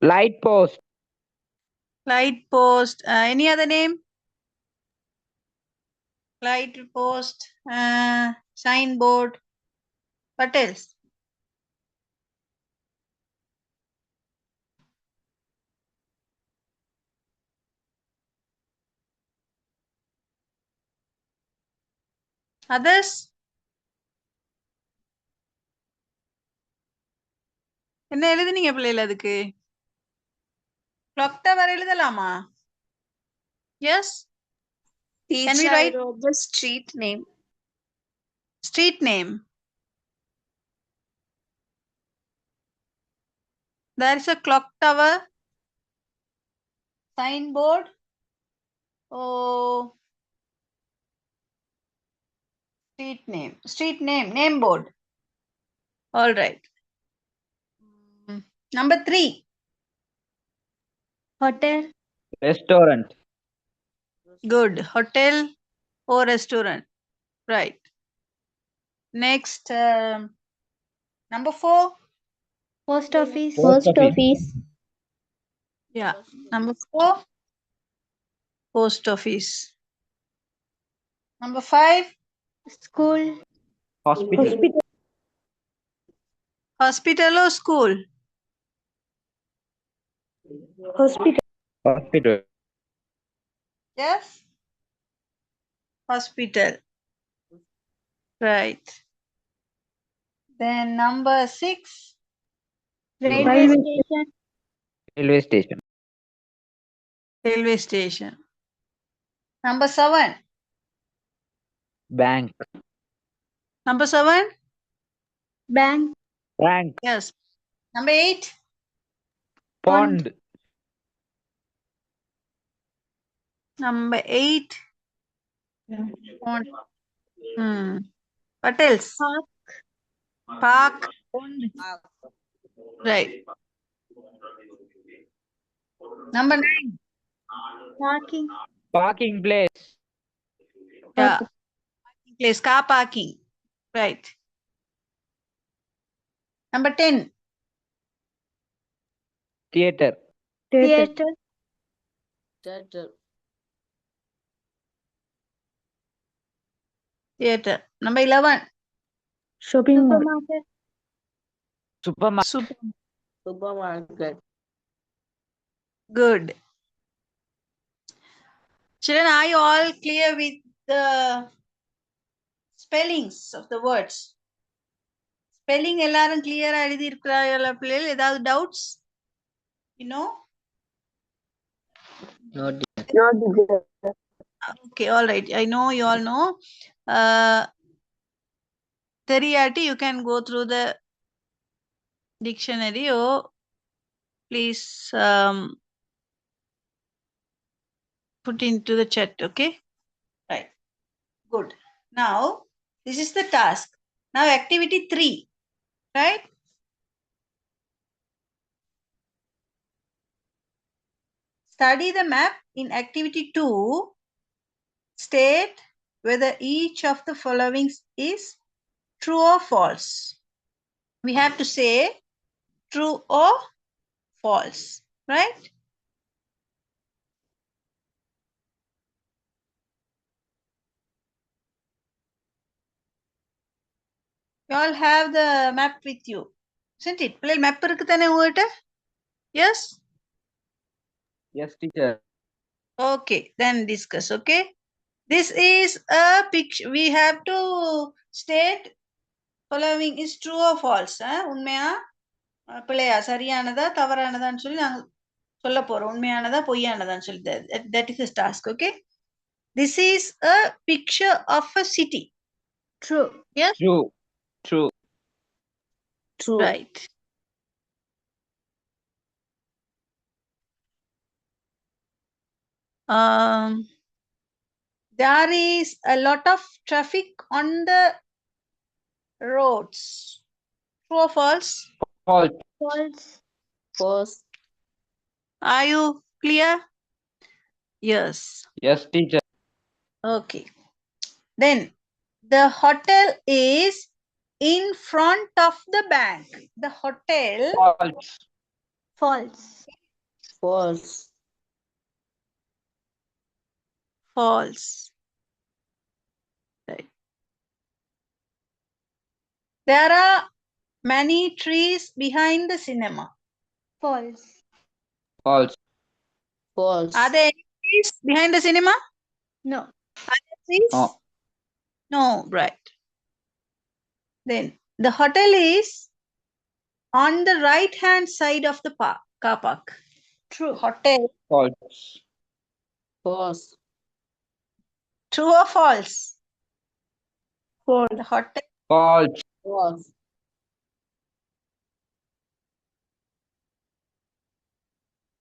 Speaker 3: Light post.
Speaker 2: light post. Any other name? Light post, signboard. What else? Others? என்ன எழுதுனீங்க பிள்ளைகள் அதுக்கு? Clock tower எழுதலாமா? Yes? Can we
Speaker 4: Teacher,
Speaker 2: write
Speaker 4: I wrote the street name.
Speaker 2: street name? There is a clock tower, signboard. Oh, street name board. All right. Number 3,
Speaker 1: Hotel.
Speaker 3: Restaurant.
Speaker 2: good. Hotel or restaurant. Right. Next, number 4,
Speaker 1: Post office.
Speaker 3: Post office.
Speaker 2: yeah. Number 4, post office. Number 5,
Speaker 1: School.
Speaker 3: Hospital.
Speaker 2: hospital or school?
Speaker 3: Hospital.
Speaker 2: Yes. Hospital. Right. Then number 6,
Speaker 1: Railway station.
Speaker 3: Railway station.
Speaker 2: railway station. Number 7,
Speaker 3: Bank.
Speaker 2: number 7,
Speaker 1: Bank.
Speaker 3: Bank.
Speaker 2: yes. Number 8,
Speaker 3: Pond.
Speaker 2: number 8, pond. What else? Park. Right. Number 9,
Speaker 1: Parking.
Speaker 3: Parking place.
Speaker 2: yeah. Place, car parking. Right. Number 10,
Speaker 3: Theater.
Speaker 1: Theater.
Speaker 2: theater. Number 11,
Speaker 5: Shopping mall.
Speaker 1: Supermarket.
Speaker 3: Supermarket.
Speaker 6: Supermarket.
Speaker 2: Good. Children, are you all clear with the spellings of the words? Spelling எல்லாரும் clear ஆ எழுதி இருக்கிறார்களா பிள்ளைகள்? ஏதாவது doubts? You know?
Speaker 6: Not
Speaker 2: Okay, all right. I know you all know. தெரியாட்டி you can go through the dictionary or please put into the chat, okay? Right. Good. Now, this is the task. Now, activity 3, right? Study the map in activity 2. State whether each of the following is true or false. We have to say true or false, right? You all have the map with you, isn't it? Play map இருக்கு தானே உங்ககிட்ட? Yes?
Speaker 3: Yes, teacher.
Speaker 2: Okay, then discuss, okay? This is a picture. We have to state following is true or false. உண்மையா பிள்ளையா சரியானதா தவறானதான்னு சொல்லி நாங்க சொல்ல போறோம். உண்மையானதா பொய்யானதான்னு சொல்லி that is the task, okay? This is a picture of a city.
Speaker 1: True.
Speaker 2: Yes?
Speaker 3: True. True.
Speaker 6: true.
Speaker 2: Right. There is a lot of traffic on the roads. True or false?
Speaker 3: False.
Speaker 1: False.
Speaker 6: False.
Speaker 2: Are you clear? Yes.
Speaker 3: Yes, teacher.
Speaker 2: Okay. Then the hotel is in front of the bank. The hotel
Speaker 3: False.
Speaker 1: False.
Speaker 6: False.
Speaker 2: false. Right. There are many trees behind the cinema.
Speaker 1: False.
Speaker 3: False.
Speaker 6: False.
Speaker 2: Are there any trees behind the cinema?
Speaker 1: No.
Speaker 2: Are there trees?
Speaker 3: No.
Speaker 2: No, right. Then the hotel is on the right hand side of the car park.
Speaker 1: True.
Speaker 2: Hotel.
Speaker 3: False.
Speaker 6: False.
Speaker 2: True or false?
Speaker 1: False.
Speaker 2: The hotel.
Speaker 3: False.
Speaker 6: False.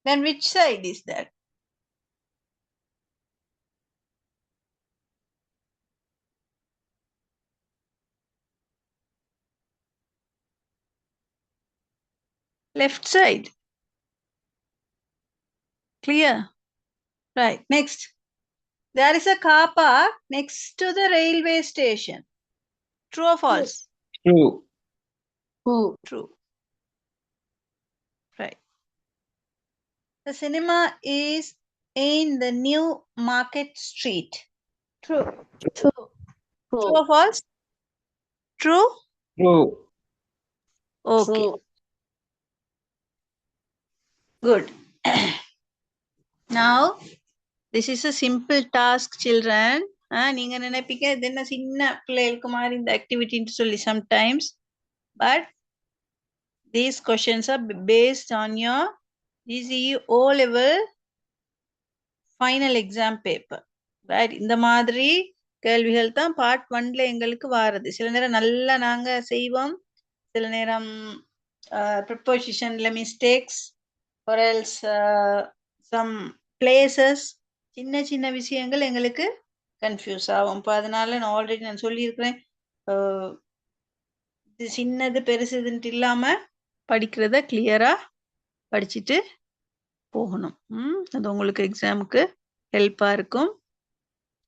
Speaker 2: Then which side is that? Left side. Clear? Right. Next. There is a car park next to the railway station. True or false?
Speaker 3: True.
Speaker 6: True.
Speaker 2: True. Right. The cinema is in the New Market Street.
Speaker 1: True.
Speaker 6: True.
Speaker 2: True or false? True?
Speaker 3: True.
Speaker 2: Okay.
Speaker 6: True.
Speaker 2: Good. Now, this is a simple task, children. நீங்க நினைப்பீங்க இது என்ன சின்ன பிள்ளைகளுக்கு மாதிரி இந்த ஆக்டிவிட்டின்னு சொல்லி sometimes. But these questions are based on your GCE O-level final exam paper. Right? இந்த மாதிரி கேள்விகள் தான் part 1ல எங்களுக்கு வாருது. சில நேரம் நல்லா நாங்க செய்வோம். சில நேரம் prepositionல mistakes or else some places சின்ன சின்ன விஷயங்கள் எங்களுக்கு கன்ஃபியூஸ் ஆகும். இப்போ அதனால நான் ஆல்ரெடி நான் சொல்லியிருக்கிறேன், இது சின்னது பெருசுதுன்ட்டு இல்லாம படிக்கிறத கிளியரா படிச்சுட்டு போகணும். அது உங்களுக்கு எக்ஸாமுக்கு ஹெல்ப்பா இருக்கும்.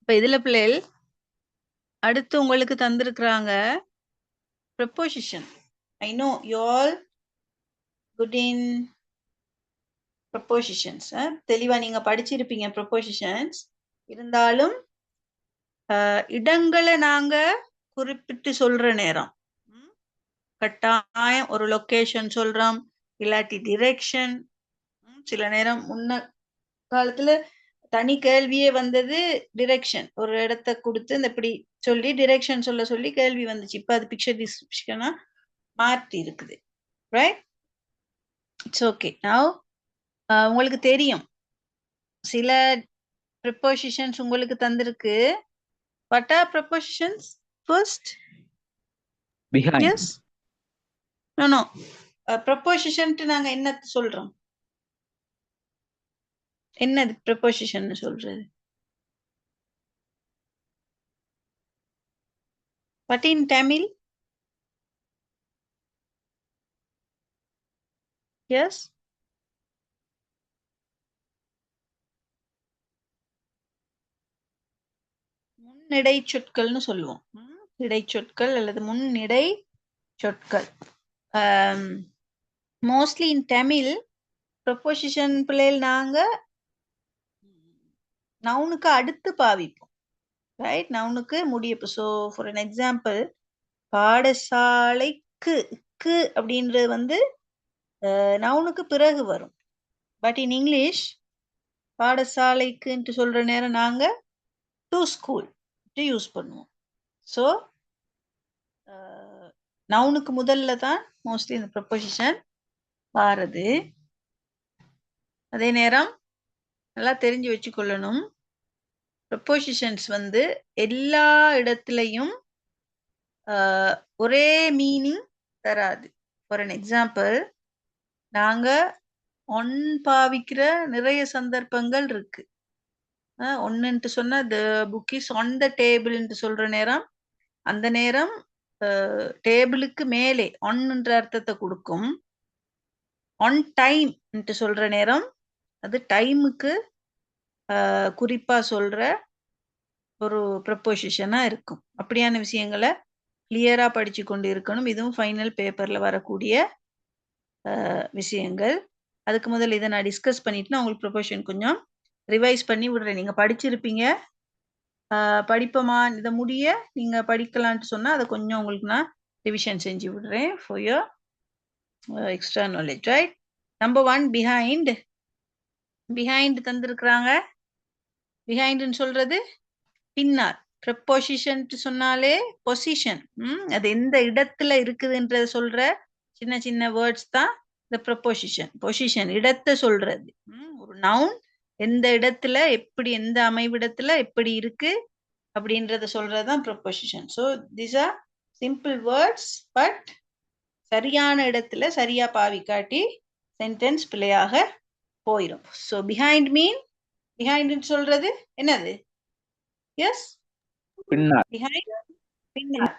Speaker 2: இப்போ இதுல பிள்ளைகள் அடுத்து உங்களுக்கு தந்திருக்கிறாங்க preposition. I know you all good in prepositions. தெளிவா நீங்க படிச்சிருப்பீங்க ப்ரப்போசிஷன்ஸ். இருந்தாலும் இடங்களை நாங்க குறிப்பிட்டு சொல்ற நேரம் கட்டாயம் ஒரு லொகேஷன் சொல்றோம், இல்லாட்டி டிரெக்ஷன். சில நேரம் முன்ன காலத்துல தனி கேள்வியே வந்தது டிரெக்ஷன். ஒரு இடத்த கொடுத்து இந்த இப்படி சொல்லி டிரெக்ஷன் சொல்ல சொல்லி கேள்வி வந்துச்சு. இப்ப அது பிக்சர் டிஸ்கிரிப்ஷனா மாற்றி இருக்குது. Right, it's okay. நவ் உங்களுக்கு தெரியும் சில ப்ரிப்போசிஷன்ஸ் உங்களுக்கு தந்திருக்கு. What are prepositions? First,
Speaker 3: behind,
Speaker 2: yes, no ப்ரிப்போசிஷன்ட்டு நாங்க என்ன சொல்றோம்? என்னது ப்ரிப்போசிஷன் சொல்றது? What in Tamil? Yes? முன்னிடை சொற்கள்னு சொல்லுவோம். இடைச்சொற்கள் அல்லது முன்னிடை சொற்கள். மோஸ்ட்லி இன் தமிழ் ப்ரொபோசிஷன் பிள்ளைகள் நாங்க நவுனுக்கு அடுத்து பாவிப்போம். ரைட், நவுனுக்கு முடியப்போ. ஸோ ஃபார் அன் எக்ஸாம்பிள், பாடசாலைக்கு அப்படின்றது வந்து நவுனுக்கு பிறகு வரும். பட் இன் இங்கிலீஷ் பாடசாலைக்குன்ட்டு சொல்ற நேரம் நாங்க டு ஸ்கூல் யூஸ் பண்ணுவோம். ஸோ நவுனுக்கு முதல்ல தான் மோஸ்ட்லி இந்த ப்ரொபோசிஷன் வாரது. அதே நேரம் நல்லா தெரிஞ்சு வச்சுக்கொள்ளணும், ப்ரொபோசிஷன்ஸ் வந்து எல்லா இடத்துலையும் ஒரே மீனிங் தராது. ஃபார் அன் எக்ஸாம்பிள், நாங்க ஒன் பாவிக்கிற நிறைய சந்தர்ப்பங்கள் இருக்கு. ஒன்னுன்ட்டு சொன்னா the book is on the டேபிள்ன்ட்டு சொல்ற நேரம் அந்த நேரம் டேபிளுக்கு மேலே ஒன்னுன்ற அர்த்தத்தை கொடுக்கும். ஆன் டைம் சொல்ற நேரம் அது டைமுக்கு குறிப்பா சொல்ற ஒரு ப்ரப்போசிஷனா இருக்கும். அப்படியான விஷயங்களை கிளியரா படிச்சு கொண்டு இருக்கணும். இதுவும் ஃபைனல் பேப்பர்ல வரக்கூடிய விஷயங்கள். அதுக்கு முதல்ல இதை நான் டிஸ்கஸ் பண்ணிட்டு நான் உங்களுக்கு ப்ரொபோஷன் கொஞ்சம் ரிவைஸ் பண்ணி விடுறேன். நீங்க படிச்சிருப்பீங்க, படிப்போமா இதை முடிய நீங்க படிக்கலான்ட்டு சொன்னா அதை கொஞ்சம் உங்களுக்கு நான் ரிவிஷன் செஞ்சு விடுறேன் for your extra knowledge. Right, number 1 behind. Behind தந்திருக்கிறாங்க. பிஹைண்ட்னு சொல்றது பின்னால். ப்ரப்போசிஷன் சொன்னாலே பொசிஷன், அது எந்த இடத்துல இருக்குதுன்றத சொல்ற சின்ன சின்ன வேர்ட்ஸ் தான் இந்த ப்ரப்போசிஷன். பொசிஷன் இடத்தை சொல்றது. ஒரு நவுன் எந்த இடத்துல எப்படி, எந்த அமைவிடத்துல எப்படி இருக்கு அப்படின்றத சொல்றதுதான் preposition. So these are simple words, but சரியான இடத்துல சரியா பாவிக்காட்டி சென்டென்ஸ் பிழையாக போயிடும். ஸோ பிஹைண்ட் மீன், பிஹைண்ட் சொல்றது என்னது? எஸ்,
Speaker 3: பின்னால்,
Speaker 2: behind, பின்னால்.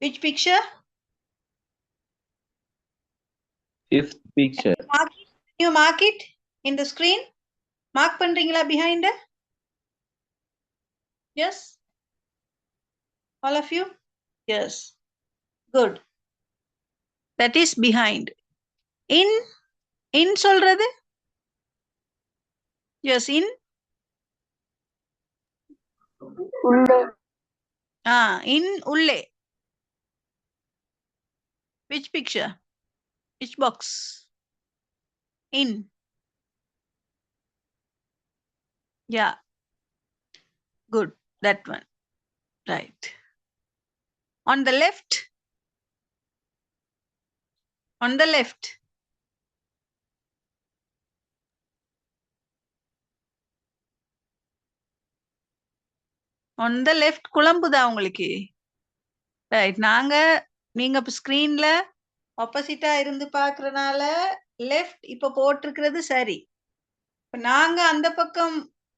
Speaker 2: Which picture?
Speaker 3: fifth picture,
Speaker 2: You mark it in the screen. Mark பண்றீங்களா behind? Yes, all of you? Yes, good. That is behind. In சொல்றது? Yes, in. In உள்ளே. Which picture? Which box? In. Yeah, good, that one. Right. On the left. On the left. On the left குழம்புதா உங்களுக்கு? Right, நீங்க ஸ்கிரீன்ல ஆப்போசிட்டா இருந்து பாக்குறதுனால left இப்ப போட்டிருக்கிறது சரி. நாங்க அந்த பக்கம்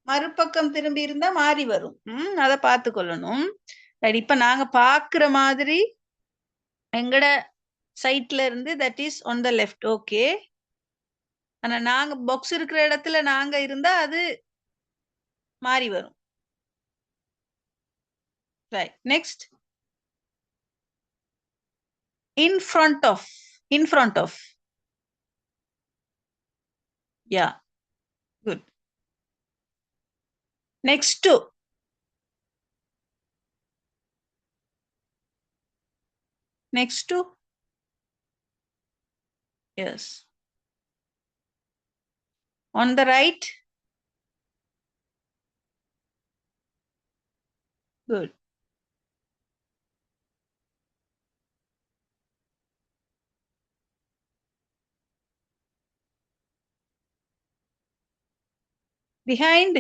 Speaker 2: மறுபக்கம் திரும்பி இருந்தா மாறி வரும். அதை பார்த்து கொள்ளணும். ரைட், இப்ப நாங்க பாக்குற மாதிரி எங்கட சைட்ல இருந்து that is on the left. Okay, ஆனா நாங்க பாக்ஸ் இருக்கிற இடத்துல நாங்க இருந்தா அது மாறி வரும். Right, next. In front of. In front of. Yeah, good. Next to. Next to. Yes. On the right. Good. Behind.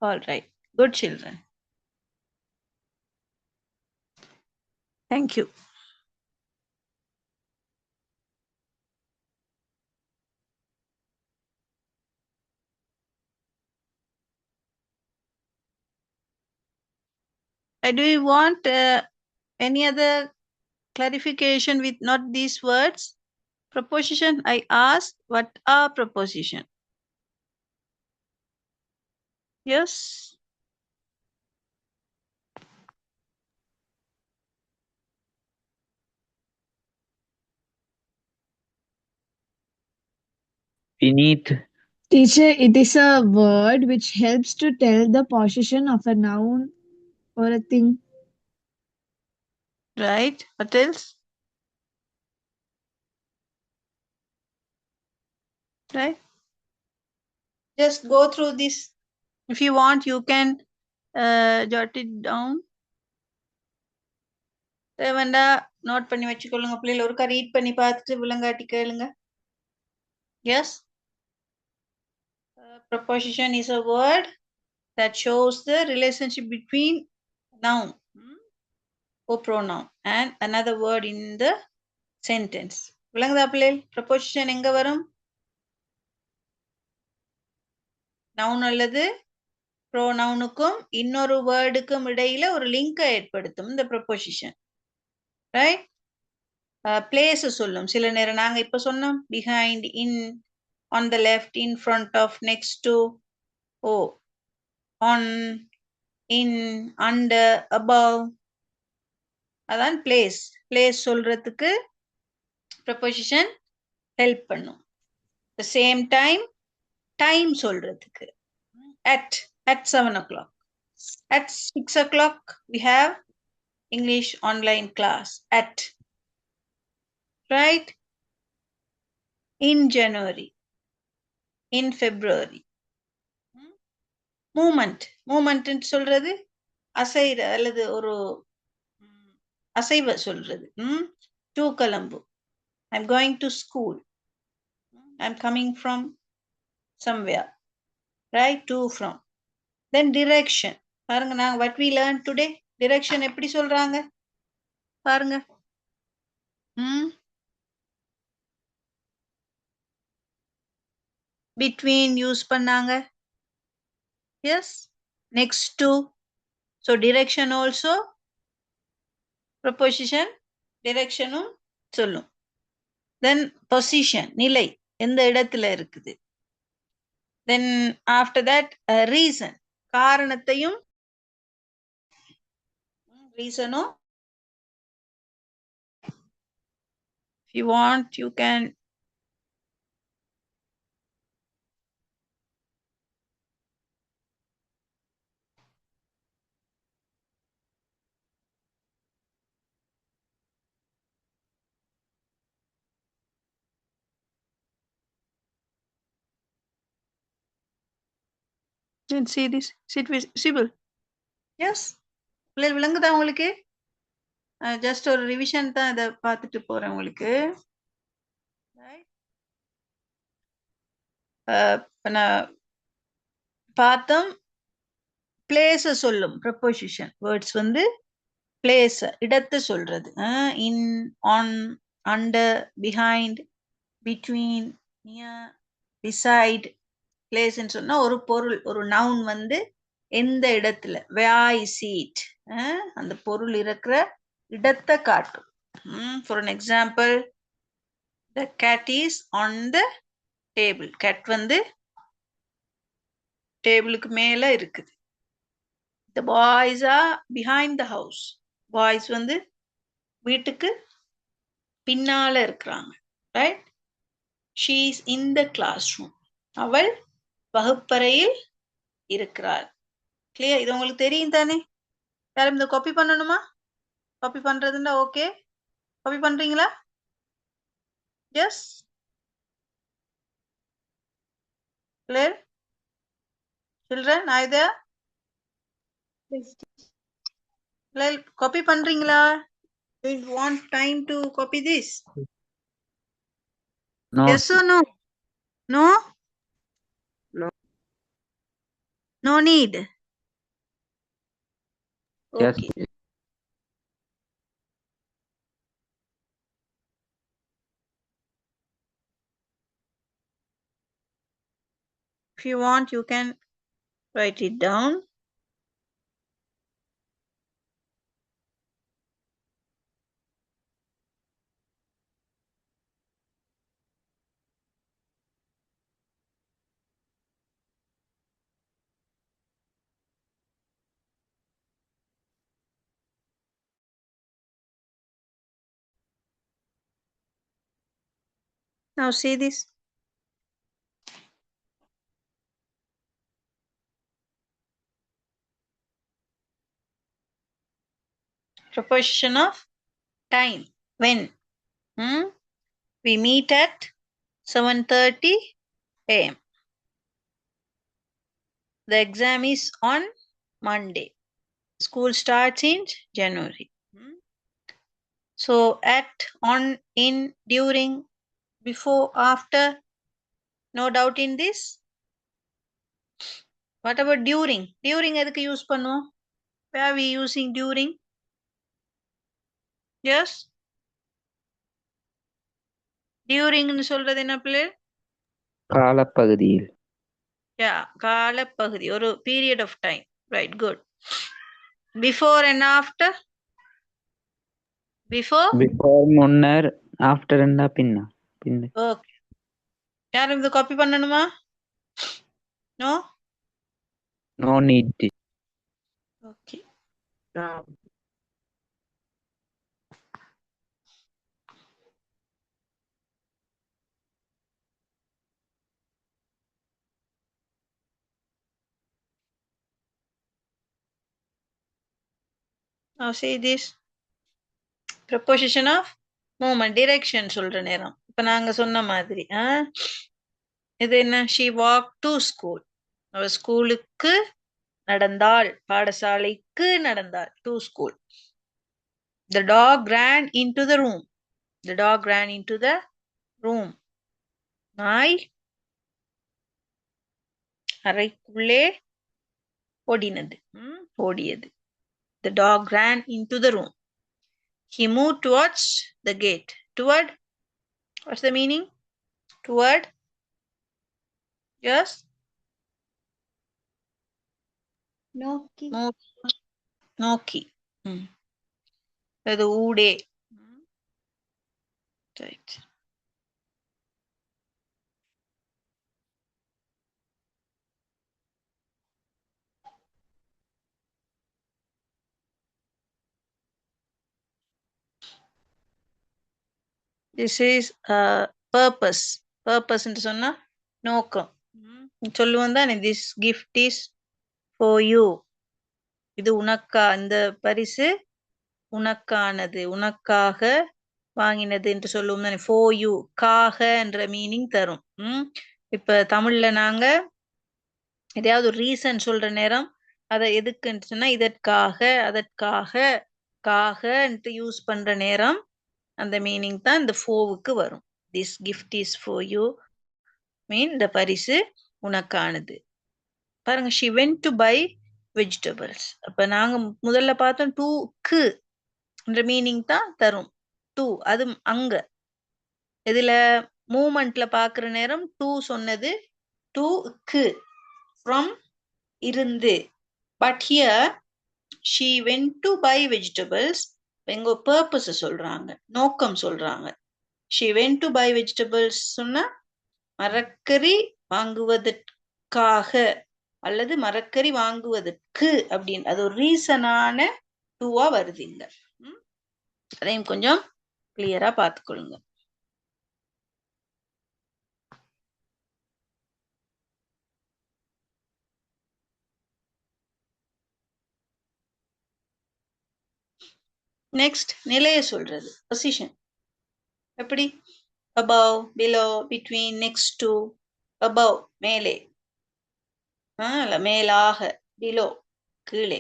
Speaker 2: All right. Good children. Thank you. Do you want any other clarification with not these words? Preposition, I asked, what are preposition? Yes.
Speaker 3: Beneath.
Speaker 4: Teacher, it is a word which helps to tell the position of a noun or a thing.
Speaker 2: Right. What else? Right. Just go through this. If you want, you can jot it down. தேவண்டா note பண்ணி வச்சுக்கொள்ளுங்க பிள்ளைகள் ஒருக்கா read பண்ணி பார்த்துட்டு விளங்காட்டி கேளுங்க. Yes. Preposition is a word that shows the relationship between noun or pronoun and another word in the sentence. விளங்குதா பிள்ளைகள்? Preposition எங்க வரும்? நவுன் அல்லது ப்ரோனவுனுக்கும் இன்னொரு வேர்டுக்கும் இடையில ஒரு லிங்கை ஏற்படுத்தும் இந்த ப்ரொபோசிஷன். ரைட். பிளேஸ் சொல்லும். சில நேரம் நாங்க இப்ப சொன்னோம் behind, in, on the left, in front of, next to, ஓ, ஆன், இன், அண்டர், அபவ், அதான் பிளேஸ். பிளேஸ் சொல்றதுக்கு ப்ரொபோசிஷன் ஹெல்ப் பண்ணும். த சேம் டைம் டைம் சொல்றதுக்கு at 7 o'clock. At 6 o'clock, we have English online class. At. Right? In January. In February. Movement. Movement ன்னு சொல்றது அசைற அல்லது ஒரு அசைவ சொல்றது. To Colombo. I'm going to school. I'm coming from somewhere. Right? To, from. Then direction. பாருங்க நான் what we learned today. Direction எப்படி சொல்றாங்க பாருங்க. Between யூஸ் பண்ணாங்க. Yes. Next to. So direction also. Preposition. Directionum சொல்லும். Then position. நிலை. எந்த இடத்துல இருக்குது. Then after that reason. காரணத்தையும் reason. If you want, you can see this. Sit visible. Yes. பிள்ளைகள் விளங்குதா உங்களுக்கு? ஜஸ்ட் ஒரு ரிவிஷன் தான் இதை பார்த்துட்டு போறேன் உங்களுக்கு. நான் பார்த்தோம் பிளேஸ் சொல்லும் ப்ரொபோசிஷன் வேர்ட்ஸ் வந்து பிளேஸ் இடத்தை சொல்றது. In, on, under, behind, between, near, beside. பிளேஸ்ன்னு சொன்னா ஒரு பொருள், ஒரு நவுன் வந்து எந்த இடத்துல, where is it, அந்த பொருள் இருக்கிற இடத்தை காட்டும். For an example, the cat is on the table. cat வந்து டேபிளுக்கு மேல இருக்குது. The boys are behind the house. boys வந்து வீட்டுக்கு பின்னால இருக்கிறாங்க. Right? She is in the classroom. அவள் வகுப்பறையில் இருக்கிறாள். கிளியர்? இது உங்களுக்கு தெரியும் தானே? யாரும் இந்த காப்பி பண்ணணுமா? காப்பி பண்றதுன்னா ஓகே, காப்பி பண்றீங்களா? Yes clear? Children, are you there? Well, copy பண்றீங்களா? Do you want time to copy this?
Speaker 3: No.
Speaker 2: Yes or no? No?
Speaker 6: No.
Speaker 2: No need.
Speaker 3: Yes.
Speaker 2: Okay. If you want, you can write it down. Now see this. Proposition of time. When? We meet at 7:30 a.m. The exam is on Monday. School starts in January. So at, on, in, during, before, after. No doubt in this. What about during? During எதுக்கு use பண்ணுவோம்? Where are we using during? Yes? During னு சொல்றது என்ன பிள்ளை?
Speaker 3: காலப்பகுதியில்.
Speaker 2: Yeah, காலப்பகுதி, ஒரு period of time. Right, good. Before and after? Before?
Speaker 3: Before முன்னர், after என்ன பின்ன.
Speaker 2: Okay. யாரும் இது காப்பி பண்ணணுமா? No?
Speaker 3: No need.
Speaker 2: Okay.
Speaker 6: No.
Speaker 2: Now see this. Preposition of movement, direction சொல்ற நேரம். இப்ப நாங்க சொன்ன மாதிரி. இது என்ன? She walked to school. அவ ஸ்கூலுக்கு நடந்தாள், பாடசாலைக்கு நடந்தாள். To school. The dog ran into the room. The dog ran into the room. நாய் அறைக்குள்ளே ஓடினது. ஓடியது. The dog ran into the room. He moved towards the gate. Toward? What's the meaning? Toward? Yes?
Speaker 1: Noki.
Speaker 2: Noki. அது ஊடே. Right. This is purpose. Purpose ன்னு சொன்னா நோக்கம். சொல்லுவோம் தானே, this gift is for you. இது உனக்கா, இந்த பரிசு உனக்கானது, உனக்காக வாங்கினது என்று சொல்லுவோம் தானே. for you, காக என்ற மீனிங் தரும். இப்ப தமிழ்ல நாங்க எதையாவது ஒரு ரீசன் சொல்ற நேரம் அதை எதுக்குன்னு சொன்னா இதற்காக, அதற்காக, காக யூஸ் பண்ற நேரம் அந்த மீனிங் தான் இந்த ஃபோவுக்கு வரும். This gift is for you mean இந்த பரிசு உனக்கானது. பாருங்க, she went to buy vegetables. அப்ப நாங்க முதல்ல பார்த்தோம் டு என்ற மீனிங் தான் தரும். டு அது அங்க இதுல மூமெண்ட்ல பாக்குற நேரம் டு சொன்னது டு from இருந்து. But here she went to buy vegetables. எங்க பர்பஸ் சொல்றாங்க, நோக்கம் சொல்றாங்க. she went to buy vegetables சொன்னா மரக்கறி வாங்குவதற்காக அல்லது மரக்கறி வாங்குவதற்கு அப்படின்னு அது ஒரு ரீசனான டூவா வருது இங்க. அதையும் கொஞ்சம் கிளியரா பார்த்துக்கொள்ளுங்க. நெக்ஸ்ட் நிலைய சொல்றது, பொசிஷன். எப்படி? above, below, between, next to. above மேலே, இல்ல மேலாக, below கீழே,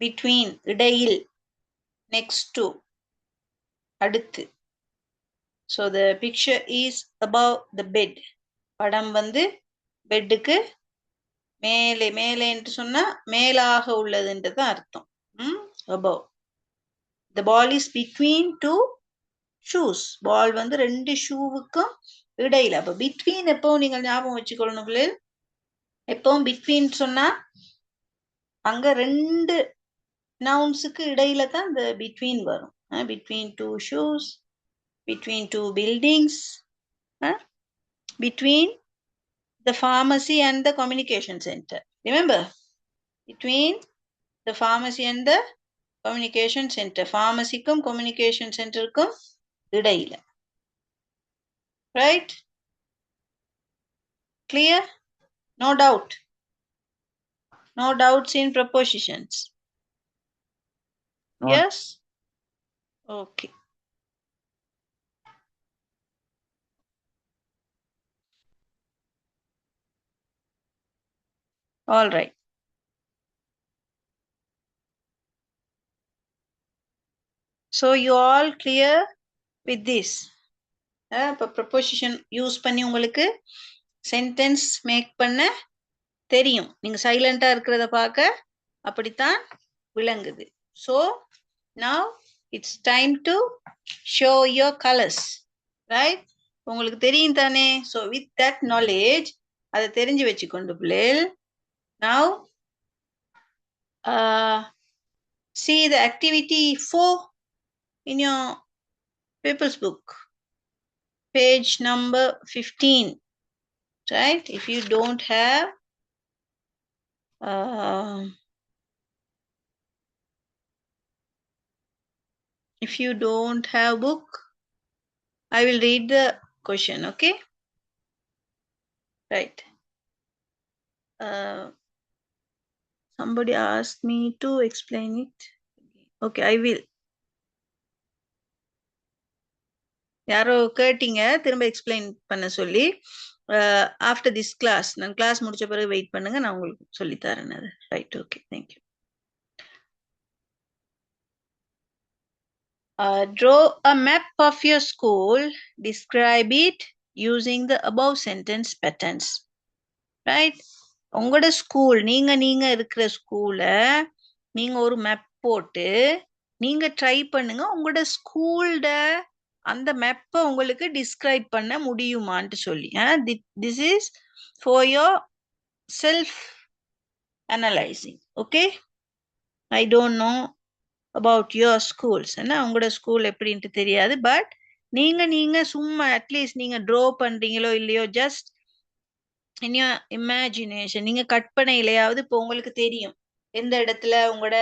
Speaker 2: between இடையில், next to அடுத்து. So the picture is above the bed. படம் வந்து பெட்டுக்கு மேலே, மேலே என்று சொன்னா மேலாக உள்ளதுன்றது அர்த்தம். above. The ball is between two shoes. பால் வந்து ரெண்டு ஷூவுக்கும் இடையில. அப்ப between எப்பவும் நீங்கள் ஞாபகம் வச்சுக்கொள்ளணும். எப்பவும் between சொன்னா அங்க ரெண்டு நவுன்ஸுக்கு இடையில தான் இந்த between வரும். between two shoes, between two buildings, between the pharmacy and the communication center. Remember, between the pharmacy and the communication center. Pharmacy-க்கும் communication center-க்கும் இடையில. Right? Clear? No doubt. No doubts in prepositions.
Speaker 3: No.
Speaker 2: Yes? Okay. All right. So you all clear with this? இப்போ preposition use பண்ணி உங்களுக்கு sentence make பண்ண தெரியும். நீங்க சைலண்டா இருக்கிறத பார்க்க அப்படித்தான் விளங்குது. So now it's time to show your colors. Right? உங்களுக்கு தெரியும் தானே? So with that knowledge, அதை தெரிஞ்சு வச்சுக்கொண்டு பிள்ளைகள், now see the activity 4 in your people's book, page number 15. Right? If you don't have book, I will read the question. Okay? Right. Somebody asked me to explain it. Okay, I will. யாரோ கேட்டீங்க திரும்ப explain பண்ண சொல்லி. After this class, நான் class முடிச்ச பிறகு wait பண்ணுங்க, நான் உங்களுக்கு சொல்லித்தரேன் அது. Right, okay, thank you. Draw a map of your school. Describe it using the above sentence patterns. Right? உங்களோட ஸ்கூல், நீங்க இருக்கிற ஸ்கூல நீங்க ஒரு மேப் போட்டு நீங்க ட்ரை பண்ணுங்க. உங்களோட ஸ்கூல்ட அந்த மேப்பை உங்களுக்கு டிஸ்கிரைப் பண்ண முடியுமான்னு சொல்லி. This is for your self analysing. Okay, I don't know about your schools. உங்களோட ஸ்கூல் எப்படின்ட்டு தெரியாது. பட் நீங்க சும்மா அட்லீஸ்ட் நீங்க ட்ரா பண்றீங்களோ இல்லையோ, ஜஸ்ட் இன் யோர் இமேஜினேஷன், நீங்க கற்பனையிலையாவது இப்போ உங்களுக்கு தெரியும் எந்த இடத்துல உங்களோட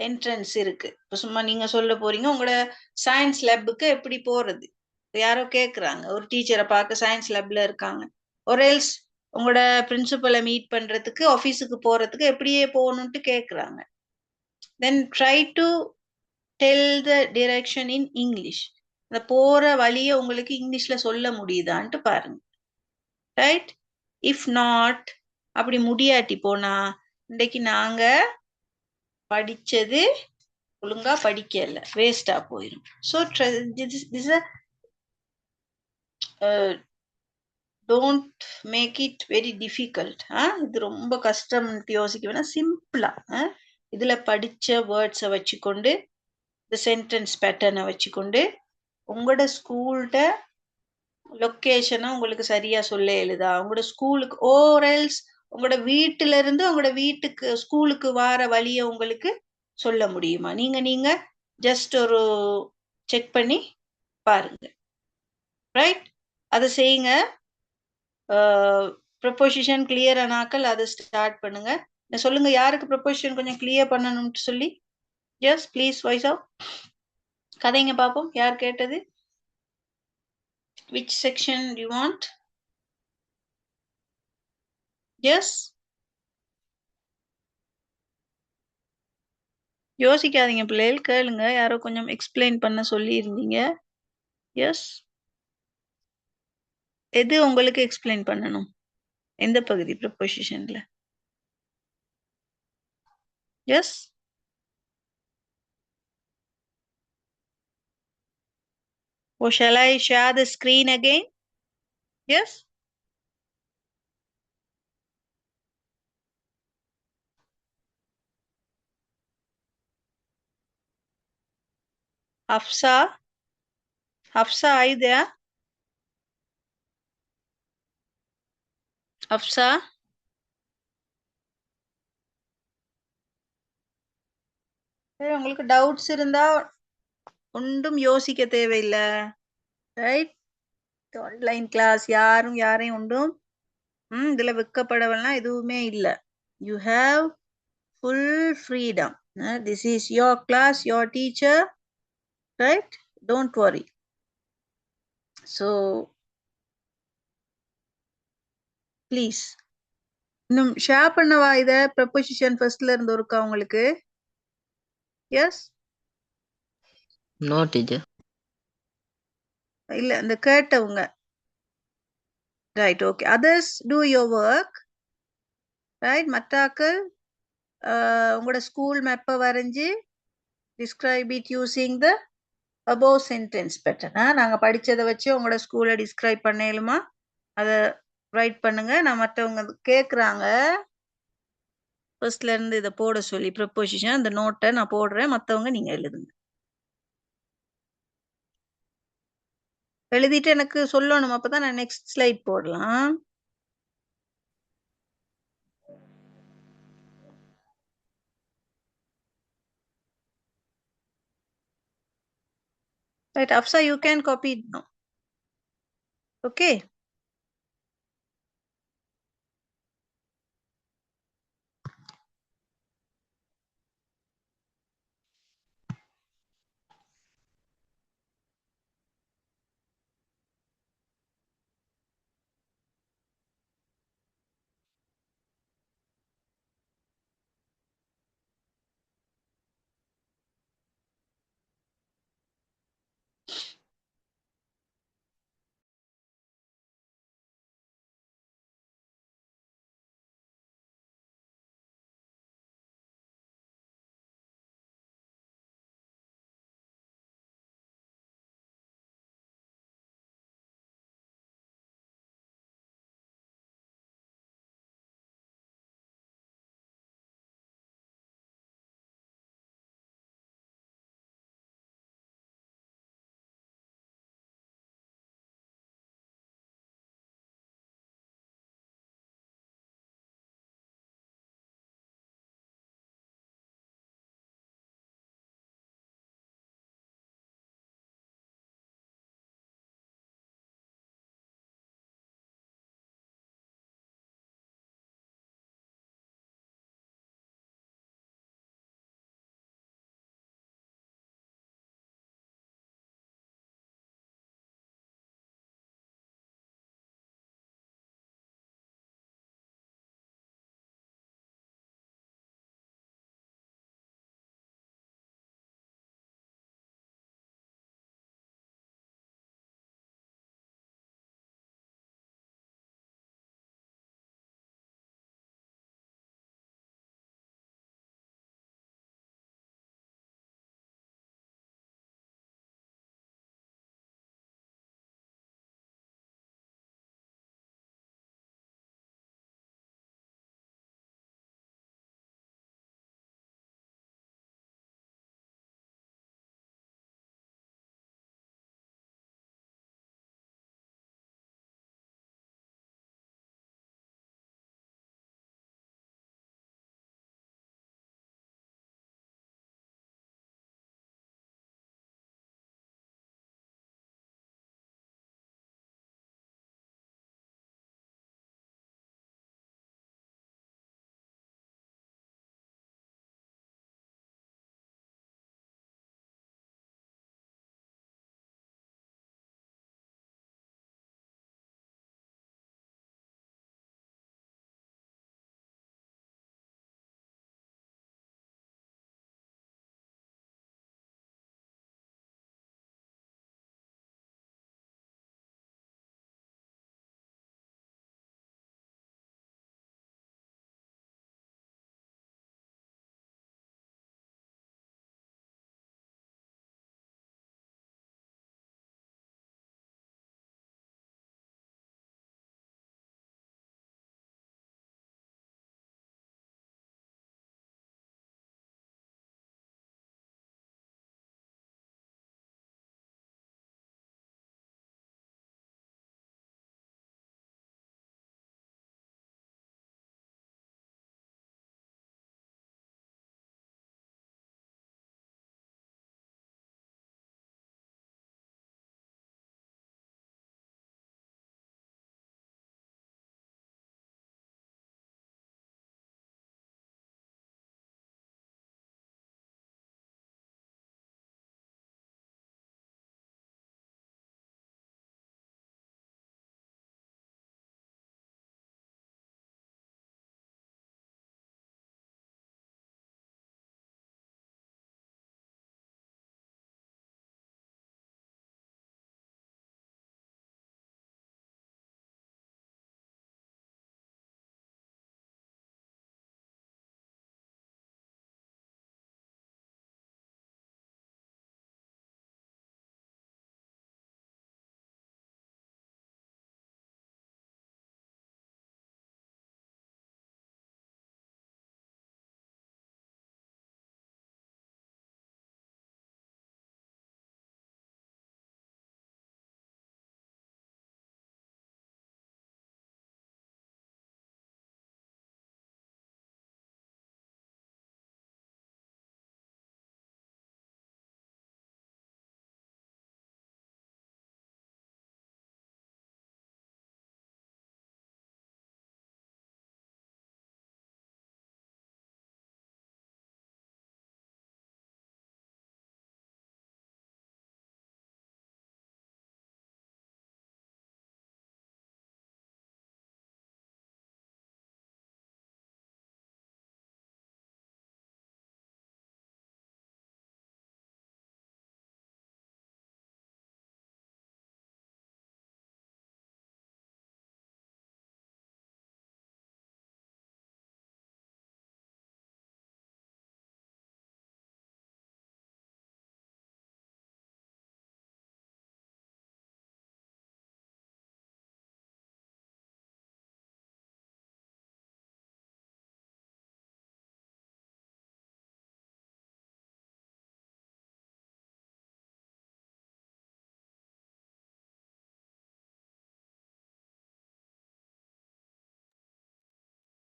Speaker 2: என்ட்ரன்ஸ் இருக்கு. இப்போ சும்மா நீங்க சொல்ல போறீங்க உங்களோட சயின்ஸ் லேபுக்கு எப்படி போறது, யாரோ கேட்குறாங்க, ஒரு டீச்சரை பார்க்க சயின்ஸ் லேப்ல இருக்காங்க. ஒரு எல்ஸ் உங்களோட பிரின்சிபலை மீட் பண்றதுக்கு ஆஃபீஸுக்கு போறதுக்கு எப்படியே போகணும்ட்டு கேட்குறாங்க. Then try to tell the direction in English. அந்த போற வழியை உங்களுக்கு இங்கிலீஷ்ல சொல்ல முடியுதான்ட்டு பாருங்க. ரைட்? இஃப் நாட், அப்படி முடியாட்டி போனா இன்னைக்கு நாங்க படிச்சது ஒழுங்கா படிக்கல, வேஸ்டா போயிடும். So don't make it very difficult. இது ரொம்ப கஷ்டம்னு யோசிக்க வேணாம். சிம்பிளா இதுல படிச்ச வேர்ட்ஸை வச்சுக்கொண்டு, இந்த சென்டென்ஸ் பேட்டர்னை வச்சுக்கொண்டு உங்களோட ஸ்கூல்ட லொக்கேஷனை உங்களுக்கு சரியா சொல்ல எழுதா, உங்களோட ஸ்கூலுக்கு ஓரல்ஸ் உங்களோட வீட்டுல இருந்து உங்களோட வீட்டுக்கு ஸ்கூலுக்கு வார வழியை உங்களுக்கு சொல்ல முடியுமா? நீங்க ஜஸ்ட் ஒரு செக் பண்ணி பாருங்க. ரைட்? அதை செய்யுங்க. ப்ரொபோசிஷன் கிளியர் ஆனாக்கள் அதை ஸ்டார்ட் பண்ணுங்க. சொல்லுங்க யாருக்கு ப்ரொபோசிஷன் கொஞ்சம் கிளியர் பண்ணணும்னு சொல்லி. Yes, please voice out. கதைங்க பாப்போம் யார் கேட்டது. Which section do you want? Yes? யோசிக்காதீங்க பிள்ளைகள், கேளுங்க. யாரோ கொஞ்சம் எக்ஸ்பிளைன் பண்ண சொல்லி இருந்தீங்க. எஸ், எது உங்களுக்கு எக்ஸ்பிளைன் பண்ணணும்? எந்த பகுதி ப்ரொபோசிஷன்ல? Yes, or shall I share the screen again? Yes. Hafsa, Hafsa, are you there? Hafsa? சரி, உங்களுக்கு டவுட்ஸ் இருந்தா ஒன்றும் யோசிக்க தேவையில்லை. ரைட்? ஆன்லைன் கிளாஸ் யாரும் யாரையும் ஒன்றும் இதுல வெக்கப்படவெல்லாம் எதுவுமே இல்லை. You have full freedom. This is your class, your teacher. Right? Don't worry. So please இன்னும் ஷேர் பண்ணவா இத ப்ரொபோசிஷன் ஃபர்ஸ்ட்ல இருந்து இருக்கா உங்களுக்கு? Yes,
Speaker 7: No, teacher.
Speaker 2: இல்ல இந்த கேட்டவங்க. Right, okay. Others do your work. Right? மத்தாக்கள் உங்களோட ஸ்கூல் மேப்பை வரைஞ்சி describe it using the above sentence pattern. நாங்க படிச்சதை வச்சு உங்களோட ஸ்கூலை டிஸ்கிரைப் பண்ணலுமா? அதை ரைட் பண்ணுங்க. நான் மற்றவங்க கேட்குறாங்க ஃபர்ஸ்ட்ல இருந்து இதை போட சொல்லி ப்ரொபோசிஷன். அந்த நோட்டை நான் போடுறேன், மற்றவங்க நீங்க எழுதுங்க. எழுதிட்டு எனக்கு சொல்லணும், அப்பதான் நான் நெக்ஸ்ட் ஸ்லைட் போடலாம். Right, Afsa, you can copy it now. Okay.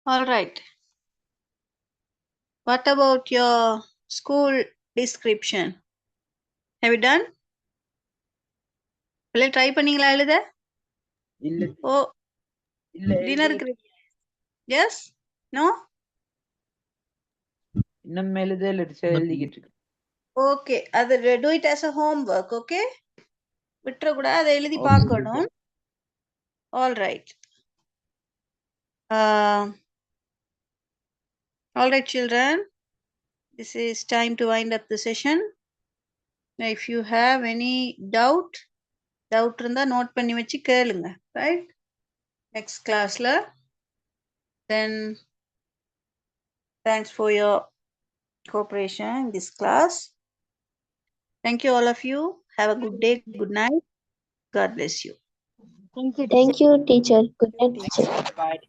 Speaker 2: All right. What about your school description? Have you done? Will try பண்ணீங்களா எழுத?
Speaker 3: இல்ல
Speaker 2: ஓ
Speaker 3: இல்ல
Speaker 2: டின்னருக்கு எஸ் நோ
Speaker 3: இன்னும் எழுதல டீச்சர் எழுதிக்கிட்டு இருக்கு.
Speaker 2: ஓகே அது do it as a homework. Okay விட்டுற கூட அதை எழுதி
Speaker 3: Okay,
Speaker 2: பார்க்கணும். All right. All right, children. This is time to wind up the session. Now, if you have any doubt இருந்தா நோட் பண்ணி வச்சு கேளுங்க. ரைட் நெக்ஸ்ட் கிளாஸ்ல. Then thanks for your cooperation in this class. Thank you all of you. Have a good day. Good night. God bless you.
Speaker 1: Thank you.
Speaker 8: Thank you, teacher. Good night, teacher.
Speaker 3: bye.